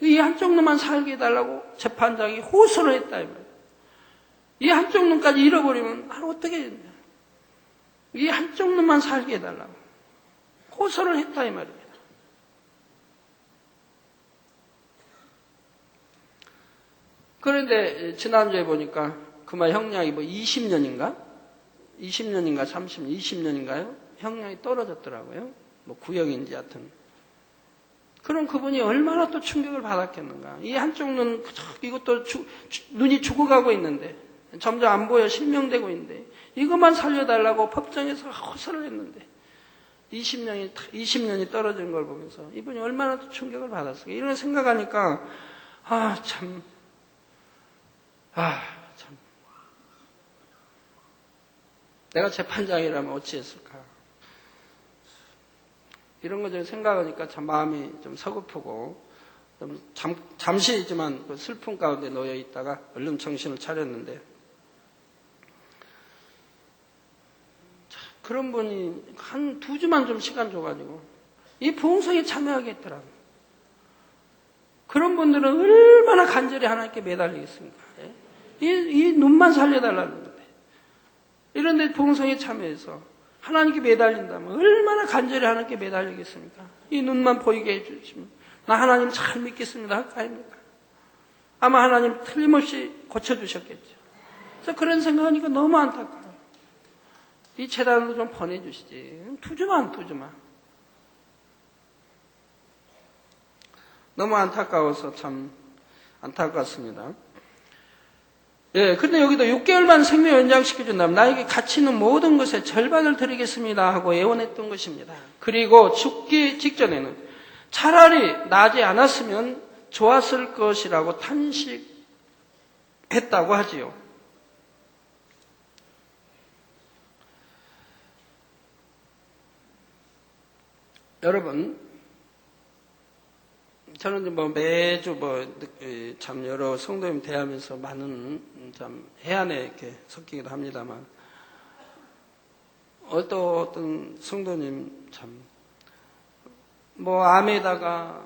이 한쪽 눈만 살게 해달라고 재판장이 호소를 했다. 이 한쪽 눈까지 잃어버리면 나를 어떻게 해야 되냐. 이 한쪽 눈만 살게 해달라고 호소를 했다 이 말입니다. 그런데 지난주에 보니까 그만 형량이 20년인가 30년, 20년인가요? 형량이 떨어졌더라고요. 구형인지 하여튼. 그럼 그분이 얼마나 또 충격을 받았겠는가. 이 한쪽 눈, 이것도 눈이 죽어가고 있는데, 점점 안 보여 실명되고 있는데, 이것만 살려달라고 법정에서 호소를 했는데, 20년이 떨어진 걸 보면서 이분이 얼마나 또 충격을 받았을까. 이런 생각하니까, 참. 내가 재판장이라면 어찌했을까. 이런 거 좀 생각하니까 참 마음이 좀 서글프고, 좀 잠시지만 그 슬픔 가운데 놓여 있다가 얼른 정신을 차렸는데, 그런 분이 한 2주만 좀 시간 줘가지고, 이 부흥성에 참여하게 했더라고요. 그런 분들은 얼마나 간절히 하나님께 매달리겠습니까? 이 눈만 살려달라는 건데. 이런데 부흥성에 참여해서 하나님께 매달린다면 얼마나 간절히 하나님께 매달리겠습니까? 이 눈만 보이게 해주시면 나 하나님 잘 믿겠습니다 할 거 아닙니까? 아마 하나님 틀림없이 고쳐주셨겠죠. 그래서 그런 생각하니까 너무 안타까워요. 이 재단으로 좀 보내주시지. 2주만. 너무 안타까워서 참 안타깝습니다. 예, 근데 여기도 6개월만 생명 연장시켜준다면 나에게 가치 있는 모든 것의 절반을 드리겠습니다 하고 예언했던 것입니다. 그리고 죽기 직전에는 차라리 나지 않았으면 좋았을 것이라고 탄식했다고 하지요. 여러분, 저는 매주 참 여러 성도님 대하면서 많은 참 해안에 이렇게 섞이기도 합니다만, 어떤 성도님 참, 암에다가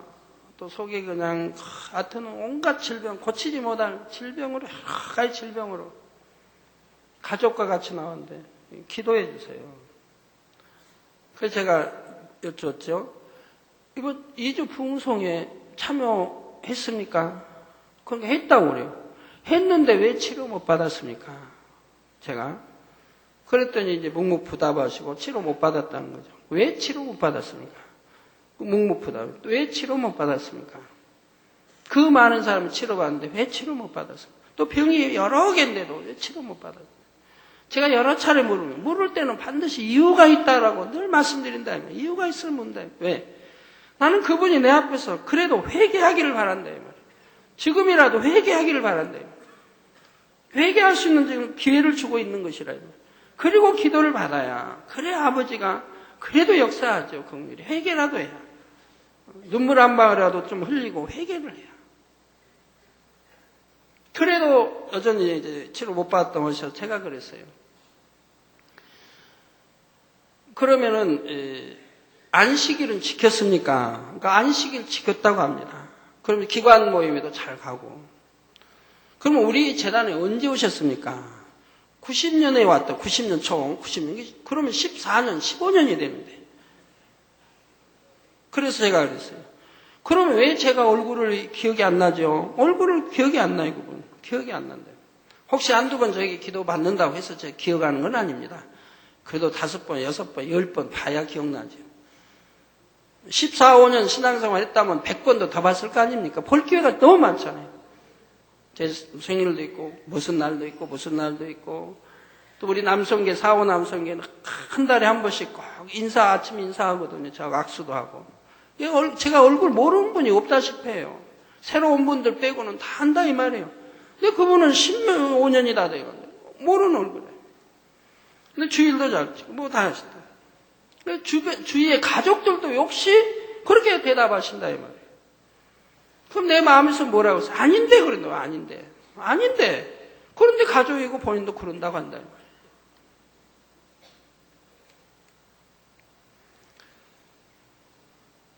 또 속에 그냥, 하여튼 온갖 질병, 고치지 못할 질병으로, 여러 가지 질병으로 가족과 같이 나왔는데, 기도해 주세요. 그래서 제가 여쭈었죠. 이번 2주 부흥성에 참여했습니까? 그러니까 했다고 그래요. 했는데 왜 치료 못 받았습니까? 제가. 그랬더니 이제 묵묵부답하시고 치료 못 받았다는 거죠. 왜 치료 못 받았습니까? 묵묵부답. 왜 치료 못 받았습니까? 그 많은 사람이 치료받는데 왜 치료 못 받았습니까? 또 병이 여러 개인데도 왜 치료 못 받았습니까? 제가 여러 차례 물을 때는 반드시 이유가 있다라고 늘 말씀드린다면 이유가 있으면 묻는다. 왜? 나는 그분이 내 앞에서 그래도 회개하기를 바란다. 지금이라도 회개하기를 바란다. 회개할 수 있는 지금 기회를 주고 있는 것이라. 그리고 기도를 받아야 그래야 아버지가 그래도 역사하죠. 긍휼히 회개라도 해야. 눈물 한 방울이라도 좀 흘리고 회개를 해야. 그래도 여전히 이제 치료 못 받았던 것이어서 제가 그랬어요. 그러면은 안식일은 지켰습니까? 그러니까 안식일 지켰다고 합니다. 그러면 기관 모임에도 잘 가고. 그러면 우리 재단에 언제 오셨습니까? 90년에 왔다. 90년 총 90년. 그러면 14년, 15년이 되는데. 그래서 제가 그랬어요. 그러면 왜 제가 얼굴을 기억이 안 나죠? 얼굴을 기억이 안 나요, 그분. 기억이 안 난다요. 혹시 한두 번 저에게 기도 받는다고 해서 제가 기억하는 건 아닙니다. 그래도 5번, 6번, 10번 봐야 기억나죠. 14, 15년 신앙생활 했다면 100번도 더 봤을 거 아닙니까? 볼 기회가 너무 많잖아요. 제 생일도 있고, 무슨 날도 있고, 또 우리 남성계, 4호 남성계는 한 달에 한 번씩 꼭 아침 인사하거든요. 저하고 악수도 하고. 제가 얼굴 모르는 분이 없다시피 해요. 새로운 분들 빼고는 다 한다 이 말이에요. 근데 그분은 15년이 다 돼요. 모르는 얼굴이에요. 근데 주일도 잘 치고, 다 하신다. 주위의 가족들도 역시 그렇게 대답하신다, 이 말이에요. 그럼 내 마음에서 뭐라고 했어? 아닌데, 그런다. 아닌데. 그런데 가족이고 본인도 그런다고 한다, 이 말이에요.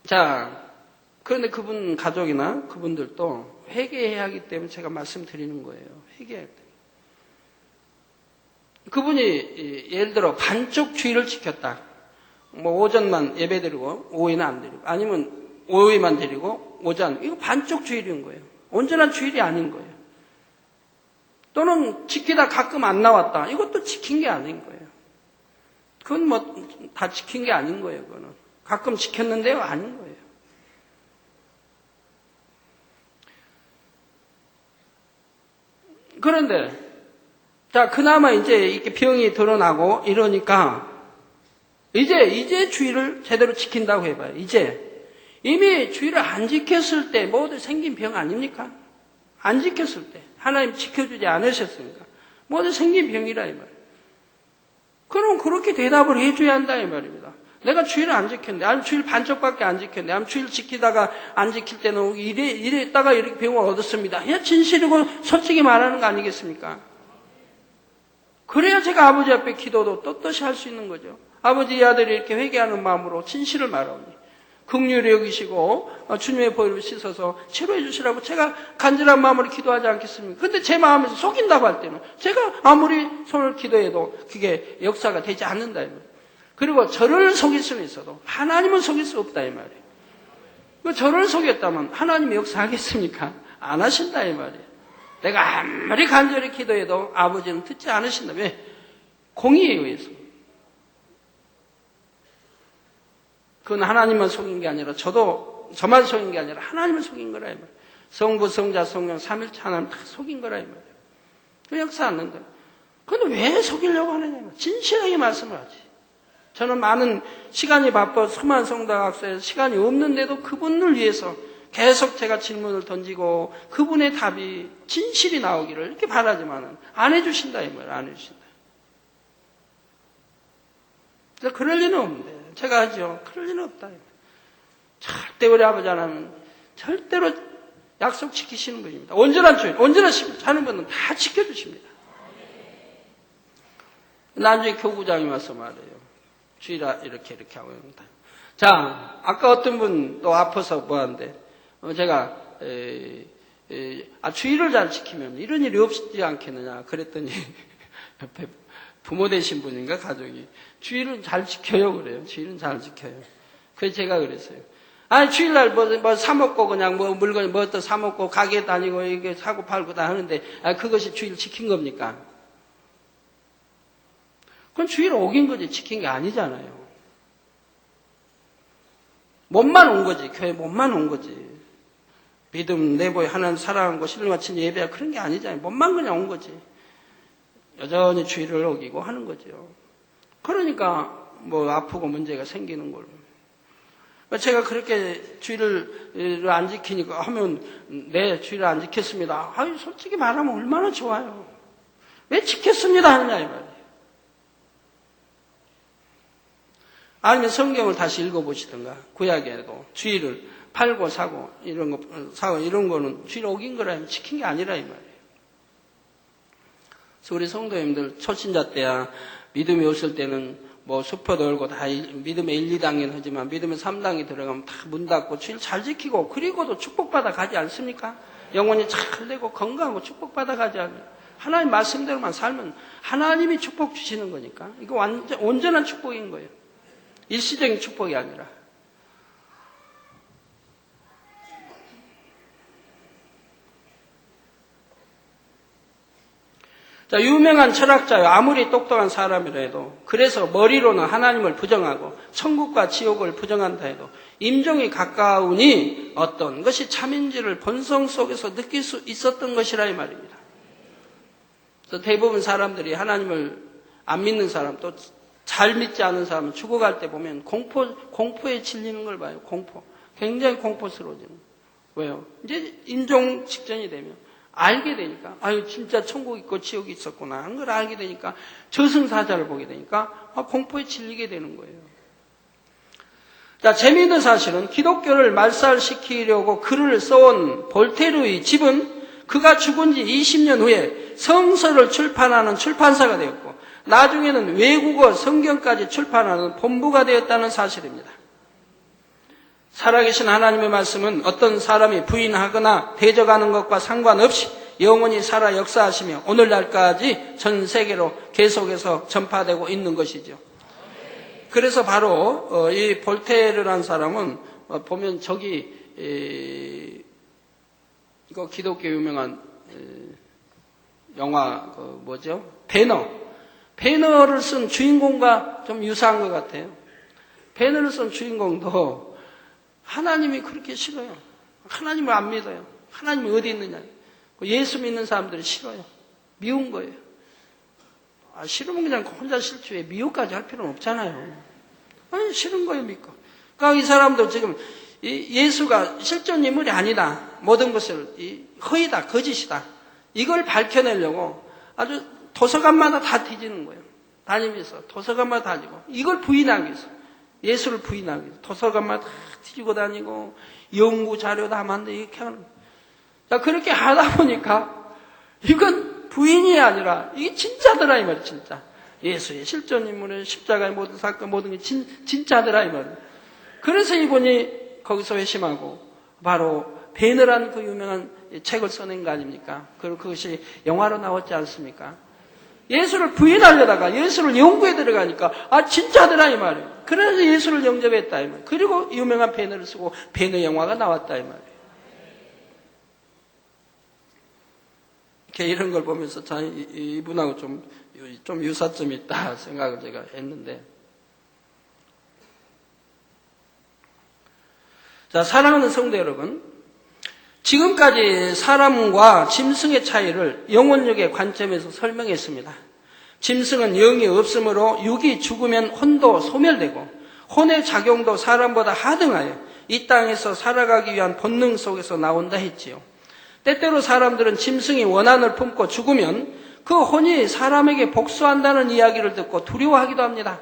자, 그런데 그분 가족이나 그분들도 회개해야 하기 때문에 제가 말씀드리는 거예요. 회개해야 돼. 그분이 예를 들어 반쪽 주의를 지켰다. 오전만 예배 드리고 오후에는 안 드리고 아니면 오후에만 드리고 오전 이거 반쪽 주일인 거예요. 온전한 주일이 아닌 거예요. 또는 지키다 가끔 안 나왔다. 이것도 지킨 게 아닌 거예요. 그건 다 지킨 게 아닌 거예요. 그거는 가끔 지켰는데요, 아닌 거예요. 그런데, 자, 그나마 이제 이렇게 병이 드러나고 이러니까, 이제 주의를 제대로 지킨다고 해봐요. 이제. 이미 주의를 안 지켰을 때 모두 생긴 병 아닙니까? 안 지켰을 때. 하나님 지켜주지 않으셨으니까. 모두 생긴 병이라 이 말이에요. 그럼 그렇게 대답을 해줘야 한다 이 말입니다. 내가 주의를 안 지켰는데, 아니 주의를 반쪽밖에 안 지켰는데, 아니 주의를 지키다가 안 지킬 때는 이랬다가 이렇게 병을 얻었습니다. 그냥 진실이고 솔직히 말하는 거 아니겠습니까? 그래야 제가 아버지 앞에 기도도 떳떳이 할 수 있는 거죠. 아버지 이 아들이 이렇게 회개하는 마음으로 진실을 말하오니 긍휼히 여기시고 주님의 보혈을 씻어서 치료해 주시라고 제가 간절한 마음으로 기도하지 않겠습니까? 근데 제 마음에서 속인다고 할 때는 제가 아무리 손을 기도해도 그게 역사가 되지 않는다 이 말이에요. 그리고 저를 속일 수는 있어도 하나님은 속일 수 없다 이 말이에요. 저를 속였다면 하나님이 역사하겠습니까? 안 하신다 이 말이에요. 내가 아무리 간절히 기도해도 아버지는 듣지 않으신다. 왜? 공의에 의해서. 그건 하나님만 속인 게 아니라 저만 속인 게 아니라 하나님을 속인 거라 이 말이에요. 성부, 성자, 성령, 삼일체 하나님 다 속인 거라 이 말이에요. 그 역사 안 는다. 그런데 왜 속이려고 하느냐? 진실하게 말씀을 하지. 저는 많은 시간이 바빠 수많은 성도학교에서 시간이 없는데도 그분을 위해서 계속 제가 질문을 던지고 그분의 답이 진실이 나오기를 이렇게 바라지만은 안 해주신다 이 말이에요. 안 해주신다. 그래서 그럴 리는 없는데 제가 하죠. 그럴 리는 없다. 절대 우리 아버지 하나님은 절대로 약속 지키시는 분입니다. 온전한 주인, 온전한 사는 분은 다 지켜주십니다. 나중에 교구장이 와서 말해요. 주일아 이렇게 하고 있다. 자, 아까 어떤 분 또 아파서 뭐한데 제가 주의를 잘 지키면 이런 일이 없지 않겠느냐 그랬더니 옆에 부모 되신 분인가 가족이 주의를 잘 지켜요 그래요. 주의는 잘 지켜요. 그래서 제가 그랬어요. 아니 주일날 뭐 사먹고 그냥 뭐 물건 뭐 또 사먹고 가게 다니고 이게 사고 팔고 다 하는데 그것이 주의를 지킨 겁니까? 그건 주의를 어긴 거지 지킨 게 아니잖아요. 몸만 온 거지. 교회 몸만 온 거지. 믿음 내보에 하나님 사랑하는 거 신을 바친 예배야 그런 게 아니잖아요. 몸만 그냥 온 거지. 여전히 주의를 어기고 하는 거죠. 그러니까 뭐 아프고 문제가 생기는 걸로. 제가 그렇게 주의를 안 지키니까 하면 네 주의를 안 지켰습니다. 아유 솔직히 말하면 얼마나 좋아요. 왜 지켰습니다 하느냐 이 말이에요. 아니면 성경을 다시 읽어보시든가 구약에도 주의를 팔고 사고 이런 거는 주의를 어긴 거라 지킨 게 아니라 이 말이에요. 그래서 우리 성도님들 초신자 때야 믿음이 없을 때는 뭐 수표 돌고 다 믿음의 1, 2단계는 하지만 믿음의 3단계 들어가면 다 문 닫고 주일 잘 지키고 그리고도 축복받아 가지 않습니까? 영혼이 잘 되고 건강하고 축복받아 가지 않아요. 하나님 말씀대로만 살면 하나님이 축복 주시는 거니까 이거 온전한 축복인 거예요. 일시적인 축복이 아니라. 자, 유명한 철학자요. 아무리 똑똑한 사람이라 해도 그래서 머리로는 하나님을 부정하고 천국과 지옥을 부정한다 해도 임종이 가까우니 어떤 것이 참인지를 본성 속에서 느낄 수 있었던 것이라 이 말입니다. 그래서 대부분 사람들이 하나님을 안 믿는 사람 또 잘 믿지 않은 사람은 죽어갈 때 보면 공포에 질리는 걸 봐요. 공포. 굉장히 공포스러워지는 거예요. 왜요? 이제 임종 직전이 되면 알게 되니까 아유 진짜 천국 있고 지옥이 있었구나 하는 걸 알게 되니까 저승사자를 보게 되니까 공포에 질리게 되는 거예요. 자, 재미있는 사실은 기독교를 말살시키려고 글을 써온 볼테르의 집은 그가 죽은 지 20년 후에 성서를 출판하는 출판사가 되었고 나중에는 외국어 성경까지 출판하는 본부가 되었다는 사실입니다. 살아계신 하나님의 말씀은 어떤 사람이 부인하거나 대적하는 것과 상관없이 영원히 살아 역사하시며 오늘날까지 전 세계로 계속해서 전파되고 있는 것이죠. 그래서 바로 이 볼테르라는 사람은 보면 저기 이거 기독교 유명한 영화 뭐죠? 배너를 쓴 주인공과 좀 유사한 것 같아요. 배너를 쓴 주인공도 하나님이 그렇게 싫어요. 하나님을 안 믿어요. 하나님이 어디 있느냐. 예수 믿는 사람들이 싫어요. 미운 거예요. 싫으면 그냥 혼자 싫지 왜 미워까지 할 필요는 없잖아요. 아니, 싫은 거예요, 믿고. 그러니까 이 사람도 지금 예수가 실존 인물이 아니다. 모든 것을 허위다, 거짓이다. 이걸 밝혀내려고 아주 도서관마다 다 뒤지는 거예요. 다니면서 도서관마다 다니고 이걸 부인하기 위해서 예수를 부인하기 위해서 도서관마다 다 뒤지고 다니고 연구 자료 다 만들고 이렇게 하는 거예요. 자, 그렇게 하다 보니까 이건 부인이 아니라 이게 진짜더라 이 말이에요. 진짜 예수의 실존 인물의 십자가의 모든 사건 모든 게 진짜더라 이 말이에요. 그래서 이분이 거기서 회심하고 바로 베너라는 그 유명한 책을 써낸 거 아닙니까? 그리고 그것이 영화로 나왔지 않습니까? 예수를 부인하려다가 예수를 연구에 들어가니까 진짜더라 이 말이에요. 그래서 예수를 영접했다 이 말이에요. 그리고 유명한 베너를 쓰고 베너 영화가 나왔다 이 말이에요. 이런 걸 보면서 참 이분하고 좀 유사점이 있다 생각을 제가 했는데, 자, 사랑하는 성도 여러분, 지금까지 사람과 짐승의 차이를 영혼력의 관점에서 설명했습니다. 짐승은 영이 없으므로 육이 죽으면 혼도 소멸되고 혼의 작용도 사람보다 하등하여 이 땅에서 살아가기 위한 본능 속에서 나온다 했지요. 때때로 사람들은 짐승이 원한을 품고 죽으면 그 혼이 사람에게 복수한다는 이야기를 듣고 두려워하기도 합니다.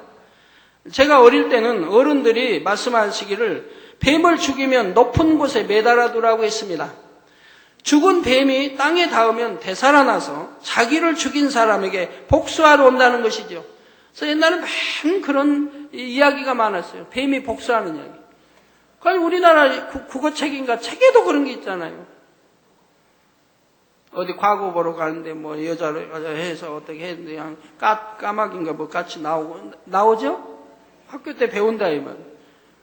제가 어릴 때는 어른들이 말씀하시기를 뱀을 죽이면 높은 곳에 매달아 두라고 했습니다. 죽은 뱀이 땅에 닿으면 되살아나서 자기를 죽인 사람에게 복수하러 온다는 것이죠. 그래서 옛날에 많은 그런 이야기가 많았어요. 뱀이 복수하는 이야기. 그러니까 우리나라 국어책인가 책에도 그런 게 있잖아요. 어디 과거 보러 가는데 뭐 여자를 해서 어떻게 했는데 그냥 까마귀인가 뭐 같이 나오죠? 학교 때 배운다 이 말.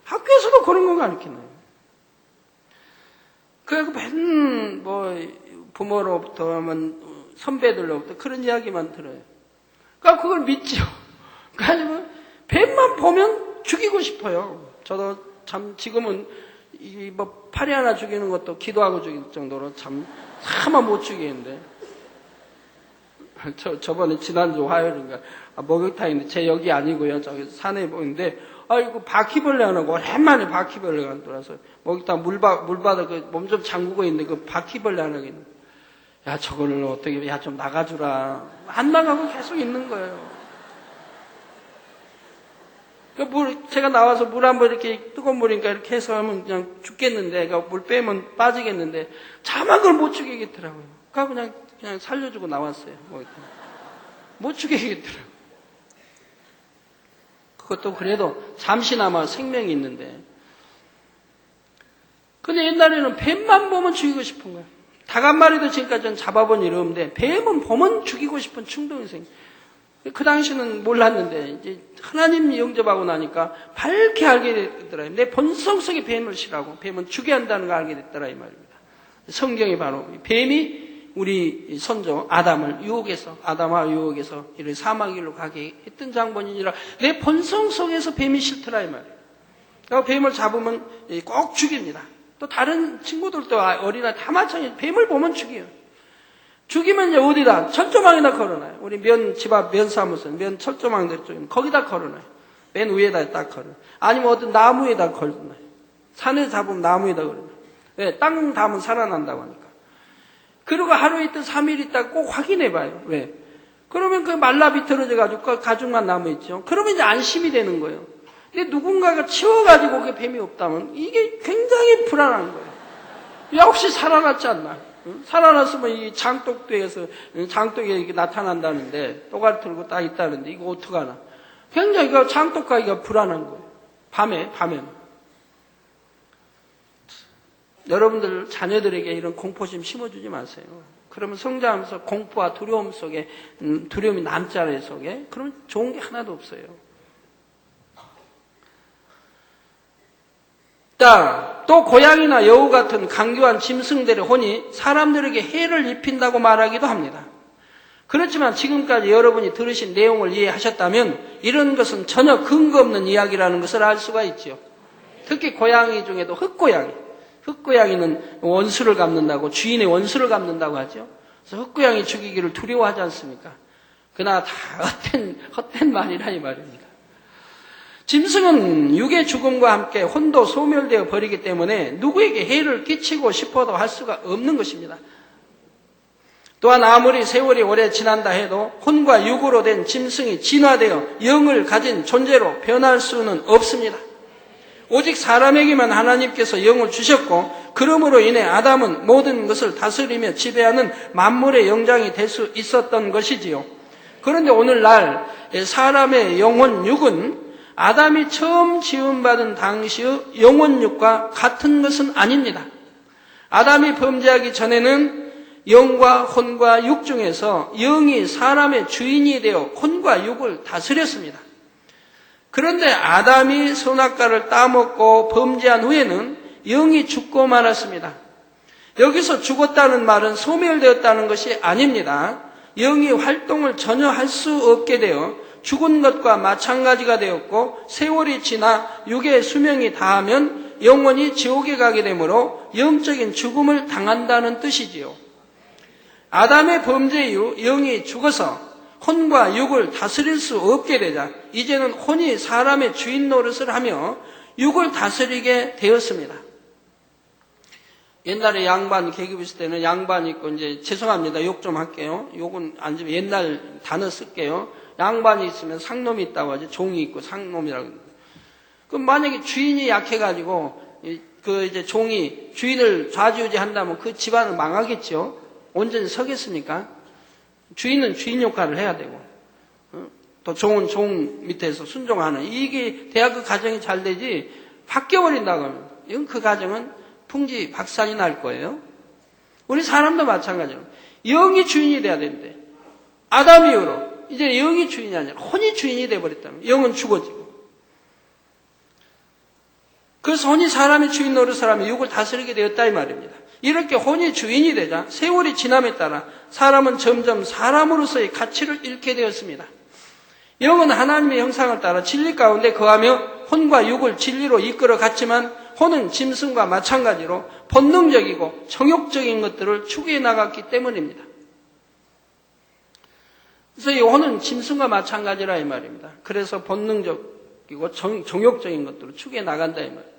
학교에서도 그런 거 가르치나요? 그래서 맨 뭐 부모로부터 선배들로부터 그런 이야기만 들어요. 그러니까 그걸 믿죠. 그러니까 뱀만 보면 죽이고 싶어요. 저도 참 지금은 뭐 파리 하나 죽이는 것도 기도하고 죽일 정도로 차마 못 죽이는데, 저번에 지난주 화요일인가 목욕탕인데 제 여기 아니고요. 저기 산에 보는데 이거 바퀴벌레 하나고 오랜만에 바퀴벌레가 들어와서 목욕탕 물바다 그 몸 좀 잠그고 있는데 그 바퀴벌레 하나가 있는 거예요. 야, 저거를 어떻게 좀 나가주라. 안 나가고 계속 있는 거예요. 제가 나와서 물 한번 이렇게 뜨거운 물이니까 이렇게 해서 하면 그냥 죽겠는데, 그러니까 물 빼면 빠지겠는데, 자막을 못 죽이겠더라고요. 그러니까 그냥 살려주고 나왔어요. 못 죽이겠더라고요. 그것도 그래도 잠시나마 생명이 있는데. 근데 옛날에는 뱀만 보면 죽이고 싶은 거예요. 닭 한 마리도 지금까지 는 잡아본 일이 없는데, 뱀은 보면 죽이고 싶은 충동이 생겨요. 그 당시는 몰랐는데 이제 하나님 영접하고 나니까 밝게 알게 됐더라. 내 본성 속에 뱀을 싫어하고 뱀은 죽여야 한다는 걸 알게 됐더라 이 말입니다. 성경이 바로 뱀이 우리 선조 아담을 유혹해서 아담과 유혹해서 이를 사망길로 가게 했던 장본인이라 내 본성 속에서 뱀이 싫더라 이 말이에요. 그러니까 뱀을 잡으면 꼭 죽입니다. 또 다른 친구들도 어린아이 다 마찬가지예요. 뱀을 보면 죽여요. 죽이면 이제 어디다? 철조망에다 걸어놔요. 우리 집 앞 면사무소, 철조망들 쪽에 거기다 걸어놔요. 맨 위에다 딱 걸어놔요. 아니면 어떤 나무에다 걸어놔요. 산에 잡으면 나무에다 걸어놔요. 왜? 땅 닿으면 살아난다고 하니까. 그리고 하루 있든 3일 있다 꼭 확인해 봐요. 왜? 그러면 그 말라 비틀어져가지고 그 가죽만 남아있죠. 그러면 이제 안심이 되는 거예요. 근데 누군가가 치워가지고 그 뱀이 없다면 이게 굉장히 불안한 거예요. 역시 살아났지 않나. 살아났으면 이 장독대에서 장독에 이렇게 나타난다는데 또갈 들고 딱 있다는데 이거 어떡하나. 굉장히 그 장독가기가 불안한 거예요. 밤에는. 여러분들 자녀들에게 이런 공포심 심어주지 마세요. 그러면 성장하면서 공포와 두려움 속에 두려움이 남잖아요 속에. 그러면 좋은 게 하나도 없어요. 또 고양이나 여우 같은 강교한 짐승들의 혼이 사람들에게 해를 입힌다고 말하기도 합니다. 그렇지만 지금까지 여러분이 들으신 내용을 이해하셨다면 이런 것은 전혀 근거 없는 이야기라는 것을 알 수가 있죠. 특히 고양이 중에도 흑고양이는 원수를 갚는다고, 주인의 원수를 갚는다고 하죠. 그래서 흑고양이 죽이기를 두려워하지 않습니까? 그러나 다 헛된 말이라 이 말입니다. 짐승은 육의 죽음과 함께 혼도 소멸되어 버리기 때문에 누구에게 해를 끼치고 싶어도 할 수가 없는 것입니다. 또한 아무리 세월이 오래 지난다 해도 혼과 육으로 된 짐승이 진화되어 영을 가진 존재로 변할 수는 없습니다. 오직 사람에게만 하나님께서 영을 주셨고 그러므로 인해 아담은 모든 것을 다스리며 지배하는 만물의 영장이 될 수 있었던 것이지요. 그런데 오늘날 사람의 영혼 육은 아담이 처음 지음받은 당시의 영혼 육과 같은 것은 아닙니다. 아담이 범죄하기 전에는 영과 혼과 육 중에서 영이 사람의 주인이 되어 혼과 육을 다스렸습니다. 그런데 아담이 선악과를 따먹고 범죄한 후에는 영이 죽고 말았습니다. 여기서 죽었다는 말은 소멸되었다는 것이 아닙니다. 영이 활동을 전혀 할 수 없게 되어 죽은 것과 마찬가지가 되었고 세월이 지나 육의 수명이 다하면 영원히 지옥에 가게 되므로 영적인 죽음을 당한다는 뜻이지요. 아담의 범죄 이후 영이 죽어서 혼과 육을 다스릴 수 없게 되자 이제는 혼이 사람의 주인 노릇을 하며 육을 다스리게 되었습니다. 옛날에 양반 계급 있을 때는 양반 있고 이제 죄송합니다. 욕 좀 할게요. 욕은 안 지면 옛날 단어 쓸게요. 양반이 있으면 상놈이 있다고 하죠. 종이 있고 상놈이라고. 그럼 만약에 주인이 약해가지고 그 이제 종이 주인을 좌지우지 한다면 그 집안은 망하겠죠. 온전히 서겠습니까? 주인은 주인 역할을 해야 되고 또 종은 종 밑에서 순종하는 이게 돼야 그 가정이 잘 되지 바뀌어버린다고 하면 이건 그 가정은 풍지박산이 날 거예요. 우리 사람도 마찬가지로 영이 주인이 돼야 되는데 아담 이후로 이제 영이 주인이 아니라 혼이 주인이 돼버렸다면 영은 죽어지고 그래서 혼이 사람의 주인 노릇을 하며 육을 다스리게 되었다 이 말입니다. 이렇게 혼이 주인이 되자 세월이 지남에 따라 사람은 점점 사람으로서의 가치를 잃게 되었습니다. 영은 하나님의 형상을 따라 진리 가운데 거하며 혼과 육을 진리로 이끌어 갔지만 혼은 짐승과 마찬가지로 본능적이고 정욕적인 것들을 추구해 나갔기 때문입니다. 그래서 이 혼은 짐승과 마찬가지라 이 말입니다. 그래서 본능적이고 정욕적인 것들을 추구해 나간다 이 말입니다.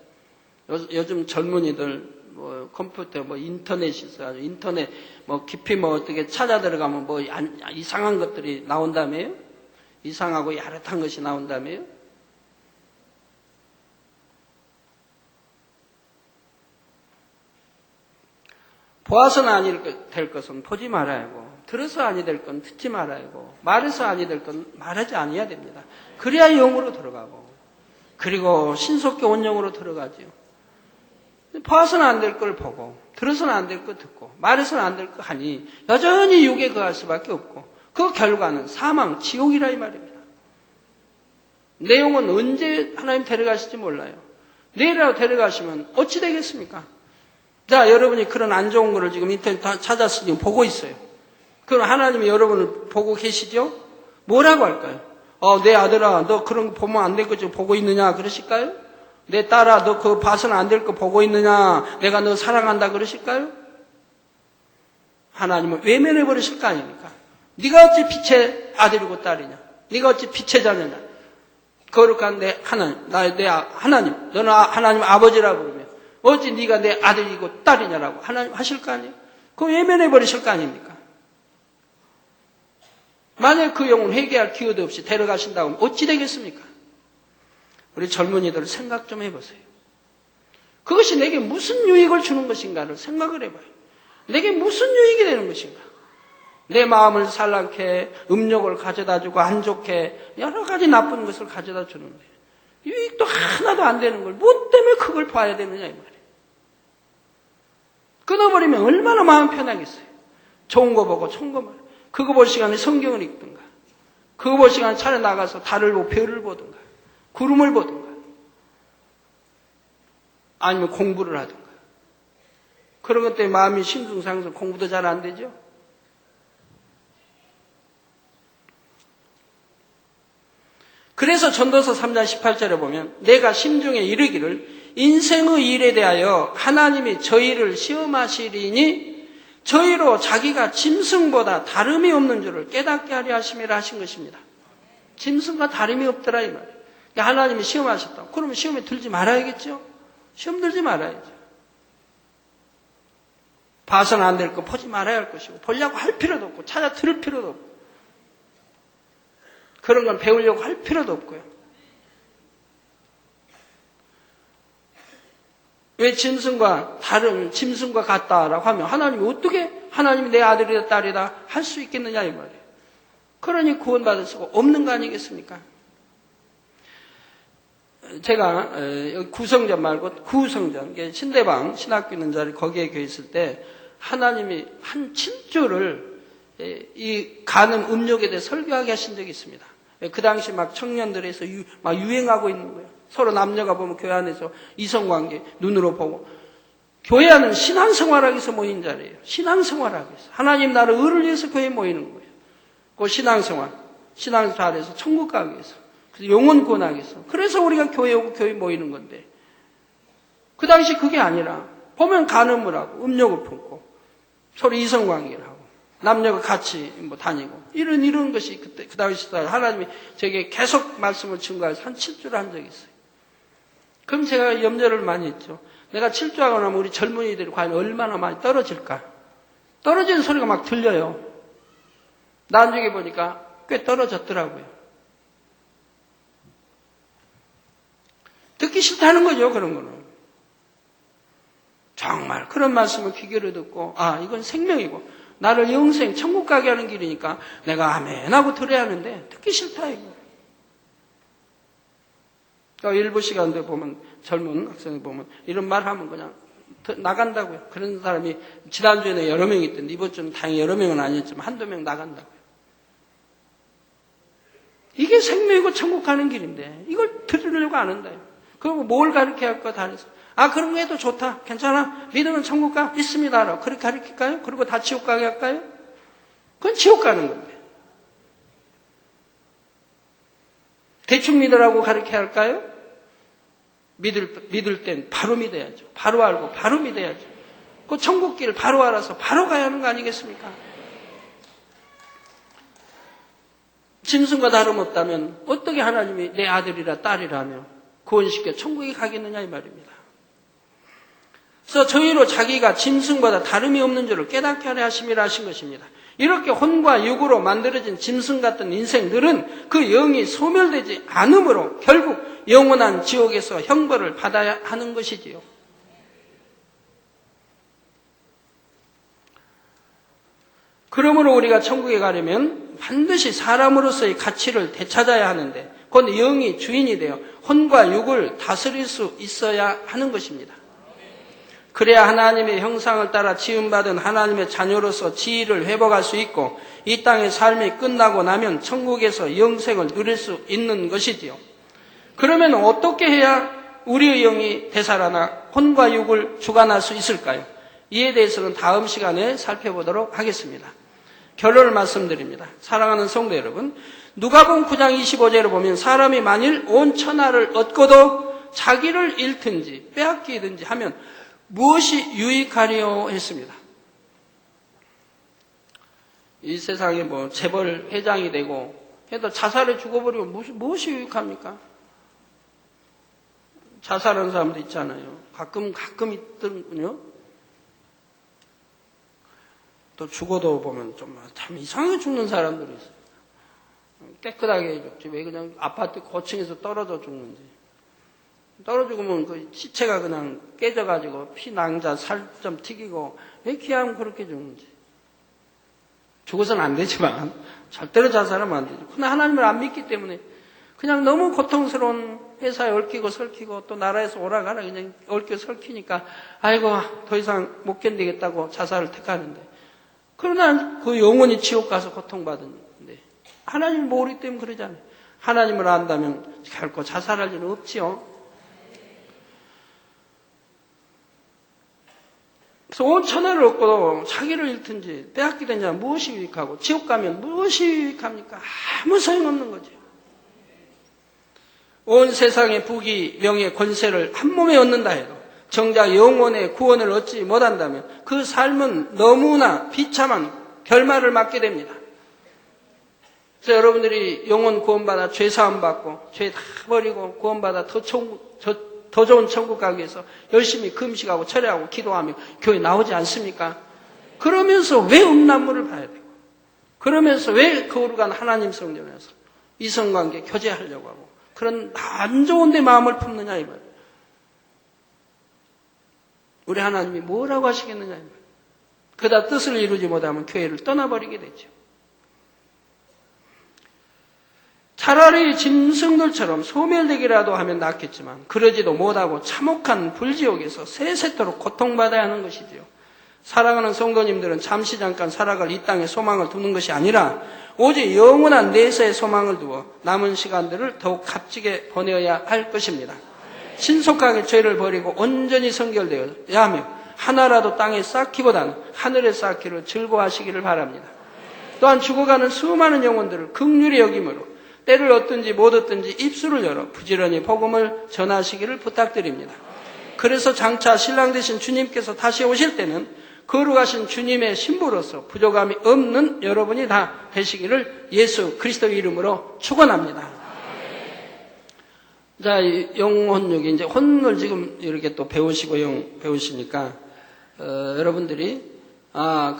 요즘 젊은이들 뭐 컴퓨터 뭐 인터넷이 있어가지고 인터넷 뭐 깊이 뭐 어떻게 찾아 들어가면 뭐 이상한 것들이 나온다며요? 이상하고 야릇한 것이 나온다며요? 보아서는 아니 될 것은 보지 말아야 하고 들어서 아니 될 건 듣지 말아야 하고 말해서 아니 될 건 말하지 아니해야 됩니다. 그래야 영으로 들어가고 그리고 신속히 온영으로 들어가지요. 봐서는 안 될 걸 보고 들어서는 안 될 거 듣고 말해서는 안 될 거 하니 여전히 육에 거할 수밖에 없고 그 결과는 사망, 지옥이라 이 말입니다. 내 영은 언제 하나님 데려가실지 몰라요. 내일이라도 데려가시면 어찌 되겠습니까? 자, 여러분이 그런 안 좋은 거를 지금 인터넷 찾아서 지금 보고 있어요. 그럼 하나님이 여러분을 보고 계시죠? 뭐라고 할까요? 내 아들아, 너 그런 거 보면 안 될 거 지금 보고 있느냐? 그러실까요? 내 딸아, 너 그거 봐서는 안 될 거 보고 있느냐? 내가 너 사랑한다 그러실까요? 하나님은 외면해 버리실 거 아닙니까? 네가 어찌 빛의 아들이고 딸이냐? 네가 어찌 빛의 자녀냐? 거룩한 내 하나님, 내 하나님, 너는 하나님 아버지라고 그러면 어찌 네가 내 아들이고 딸이냐라고 하나님 하실 거 아니에요? 그거 외면해 버리실 거 아닙니까? 만약 그 영혼 회개할 기회도 없이 데려가신다고 하면 어찌 되겠습니까? 우리 젊은이들 생각 좀 해보세요. 그것이 내게 무슨 유익을 주는 것인가를 생각을 해봐요. 내게 무슨 유익이 되는 것인가? 내 마음을 산란케 음욕을 가져다주고 안 좋게 여러 가지 나쁜 것을 가져다 주는데 유익도 하나도 안 되는 걸 뭐 때문에 그걸 봐야 되느냐 이 말이에요. 끊어버리면 얼마나 마음 편하겠어요. 좋은 거 보고 좋은 거 말이에요. 그거 볼 시간에 성경을 읽든가 그거 볼 시간에 차례 나가서 달을 보고 별을 보든가 구름을 보든가 아니면 공부를 하든가 그런 것 때문에 마음이 심승상승 공부도 잘 안 되죠. 그래서 전도서 3장 18절에 보면 내가 심중에 이르기를 인생의 일에 대하여 하나님이 저희를 시험하시리니 저희로 자기가 짐승보다 다름이 없는 줄을 깨닫게 하려 하심이라 하신 것입니다. 짐승과 다름이 없더라 이 말이에요. 그러니까 하나님이 시험하셨다. 그러면 시험에 들지 말아야겠죠? 시험 들지 말아야죠. 봐서는 안 될 거 보지 말아야 할 것이고 보려고 할 필요도 없고 찾아 들을 필요도 없고 그런 건 배우려고 할 필요도 없고요. 왜 짐승과 같다라고 하면 하나님이 어떻게 하나님이 내 아들이다 딸이다 할 수 있겠느냐 이 말이에요. 그러니 구원받을 수가 없는 거 아니겠습니까? 제가 구성전 말고 구성전, 신대방 신학교 있는 자리 거기에 교회 있을 때 하나님이 한 7주를 이 간음 음욕에 대해 설교하게 하신 적이 있습니다. 그 당시 막 청년들에서 막 유행하고 있는 거예요. 서로 남녀가 보면 교회 안에서 이성관계 눈으로 보고 교회 안은 신앙생활하기 위해서 모인 자리예요. 신앙생활하기 위해서 하나님 나라 의를 위해서 교회에 모이는 거예요. 그 신앙생활 잘해서 천국 가기 위해서 그래서 영혼 구원하기 위해서 그래서 우리가 교회 오고 교회 모이는 건데 그 당시 그게 아니라 보면 간음을 하고 음욕을 품고 서로 이성관계를 하고 남녀가 같이 다니고 이런 것이 그때 그 당시 하나님이 제게 계속 말씀을 증거해서 한 7주를 한 적이 있어요. 그럼 제가 염려를 많이 했죠. 내가 7주하고 나면 우리 젊은이들이 과연 얼마나 많이 떨어질까? 떨어지는 소리가 막 들려요. 나중에 보니까 꽤 떨어졌더라고요. 듣기 싫다는 거죠, 그런 거는. 정말 그런 말씀을 귀결을 듣고 이건 생명이고 나를 영생 천국 가게 하는 길이니까 내가 아멘 하고 들어야 하는데 듣기 싫다 이거. 그러니까 일부 시간대 보면 젊은 학생이 보면 이런 말 하면 그냥 나간다고요. 그런 사람이 지난주에는 여러 명이 있던데 이번 주는 다행히 여러 명은 아니었지만 한두 명 나간다고요. 이게 생명이고 천국 가는 길인데 이걸 들으려고 안 한다요. 그리고 뭘 가르쳐야 할까 다 해서 그런 거 해도 좋다. 괜찮아. 믿으면 천국 가. 믿습니다. 그렇게 가르칠까요? 그리고 다 지옥 가게 할까요? 그건 지옥 가는 건데. 대충 믿으라고 가르쳐야 할까요? 믿을 땐 바로 믿어야죠. 바로 알고 바로 믿어야죠. 그 천국 길 바로 알아서 바로 가야 하는 거 아니겠습니까? 짐승과 다름없다면 어떻게 하나님이 내 아들이라 딸이라며 구원시켜 천국에 가겠느냐 이 말입니다. 그래서 저희로 자기가 짐승보다 다름이 없는 줄을 깨닫게 하려 하심이라 하신 것입니다. 이렇게 혼과 육으로 만들어진 짐승 같은 인생들은 그 영이 소멸되지 않으므로 결국 영원한 지옥에서 형벌을 받아야 하는 것이지요. 그러므로 우리가 천국에 가려면 반드시 사람으로서의 가치를 되찾아야 하는데 곧 영이 주인이 되어 혼과 육을 다스릴 수 있어야 하는 것입니다. 그래야 하나님의 형상을 따라 지음받은 하나님의 자녀로서 지위를 회복할 수 있고 이 땅의 삶이 끝나고 나면 천국에서 영생을 누릴 수 있는 것이지요. 그러면 어떻게 해야 우리의 영이 되살아나 혼과 육을 주관할 수 있을까요? 이에 대해서는 다음 시간에 살펴보도록 하겠습니다. 결론을 말씀드립니다. 사랑하는 성도 여러분, 누가복음 9장 25절을 보면 사람이 만일 온 천하를 얻고도 자기를 잃든지 빼앗기든지 하면 무엇이 유익하리요 했습니다. 이 세상에 재벌 회장이 되고 해도 자살에 죽어버리면 무엇이 유익합니까? 자살하는 사람도 있잖아요. 가끔 있더군요. 또 죽어도 보면 참 이상하게 죽는 사람들이 있어요. 깨끗하게 죽지. 왜 그냥 아파트 고층에서 떨어져 죽는지. 떨어지면 그 시체가 그냥 깨져가지고 피 낭자 살 좀 튀기고 왜 귀하면 그렇게 죽는지. 죽어서는 안 되지만 절대로 자살하면 안 되죠. 그러나 하나님을 안 믿기 때문에 그냥 너무 고통스러운 회사에 얽히고 설키고 또 나라에서 오라가라 그냥 얽혀 설키니까 아이고 더 이상 못 견디겠다고 자살을 택하는데 그러나 그 영원히 지옥 가서 고통받는데 하나님을 모르기 때문에 그러잖아요. 하나님을 안다면 결코 자살할 일은 없지요. 그래서 온 천하를 얻고도 자기를 잃든지 빼앗기든지 하면 무엇이 유익하고 지옥 가면 무엇이 유익합니까? 아무 소용없는 거죠. 온 세상의 부귀, 명예, 권세를 한 몸에 얻는다 해도 정작 영혼의 구원을 얻지 못한다면 그 삶은 너무나 비참한 결말을 맞게 됩니다. 그래서 여러분들이 영혼 구원받아 죄사함 받고 죄 다 버리고 구원받아 더 좋은 천국 가기 위해서 열심히 금식하고 철회하고 기도하며 교회 나오지 않습니까? 그러면서 왜 음란물을 봐야 되고, 그러면서 왜 거룩한 하나님 성전에서 이성관계 교제하려고 하고 그런 안 좋은 데 마음을 품느냐 이 말이에요. 우리 하나님이 뭐라고 하시겠느냐 이 말이에요. 그다 뜻을 이루지 못하면 교회를 떠나버리게 되죠. 차라리 짐승들처럼 소멸되기라도 하면 낫겠지만 그러지도 못하고 참혹한 불지옥에서 세세토록 고통받아야 하는 것이지요. 사랑하는 성도님들은 잠시 잠깐 살아갈 이 땅에 소망을 두는 것이 아니라 오직 영원한 내세의 소망을 두어 남은 시간들을 더욱 값지게 보내어야 할 것입니다. 신속하게 죄를 버리고 온전히 성결되어야 하며 하나라도 땅에 쌓기보다는 하늘에 쌓기를 즐거워하시기를 바랍니다. 또한 죽어가는 수많은 영혼들을 긍휼히 여김으로 때를 얻든지 못 얻든지 입술을 열어 부지런히 복음을 전하시기를 부탁드립니다. 그래서 장차 신랑 되신 주님께서 다시 오실 때는 거룩하신 주님의 신부로서 부족함이 없는 여러분이 다 되시기를 예수 그리스도의 이름으로 축원합니다. 자, 영혼육이 이제 혼을 지금 이렇게 또 배우시고 배우시니까 여러분들이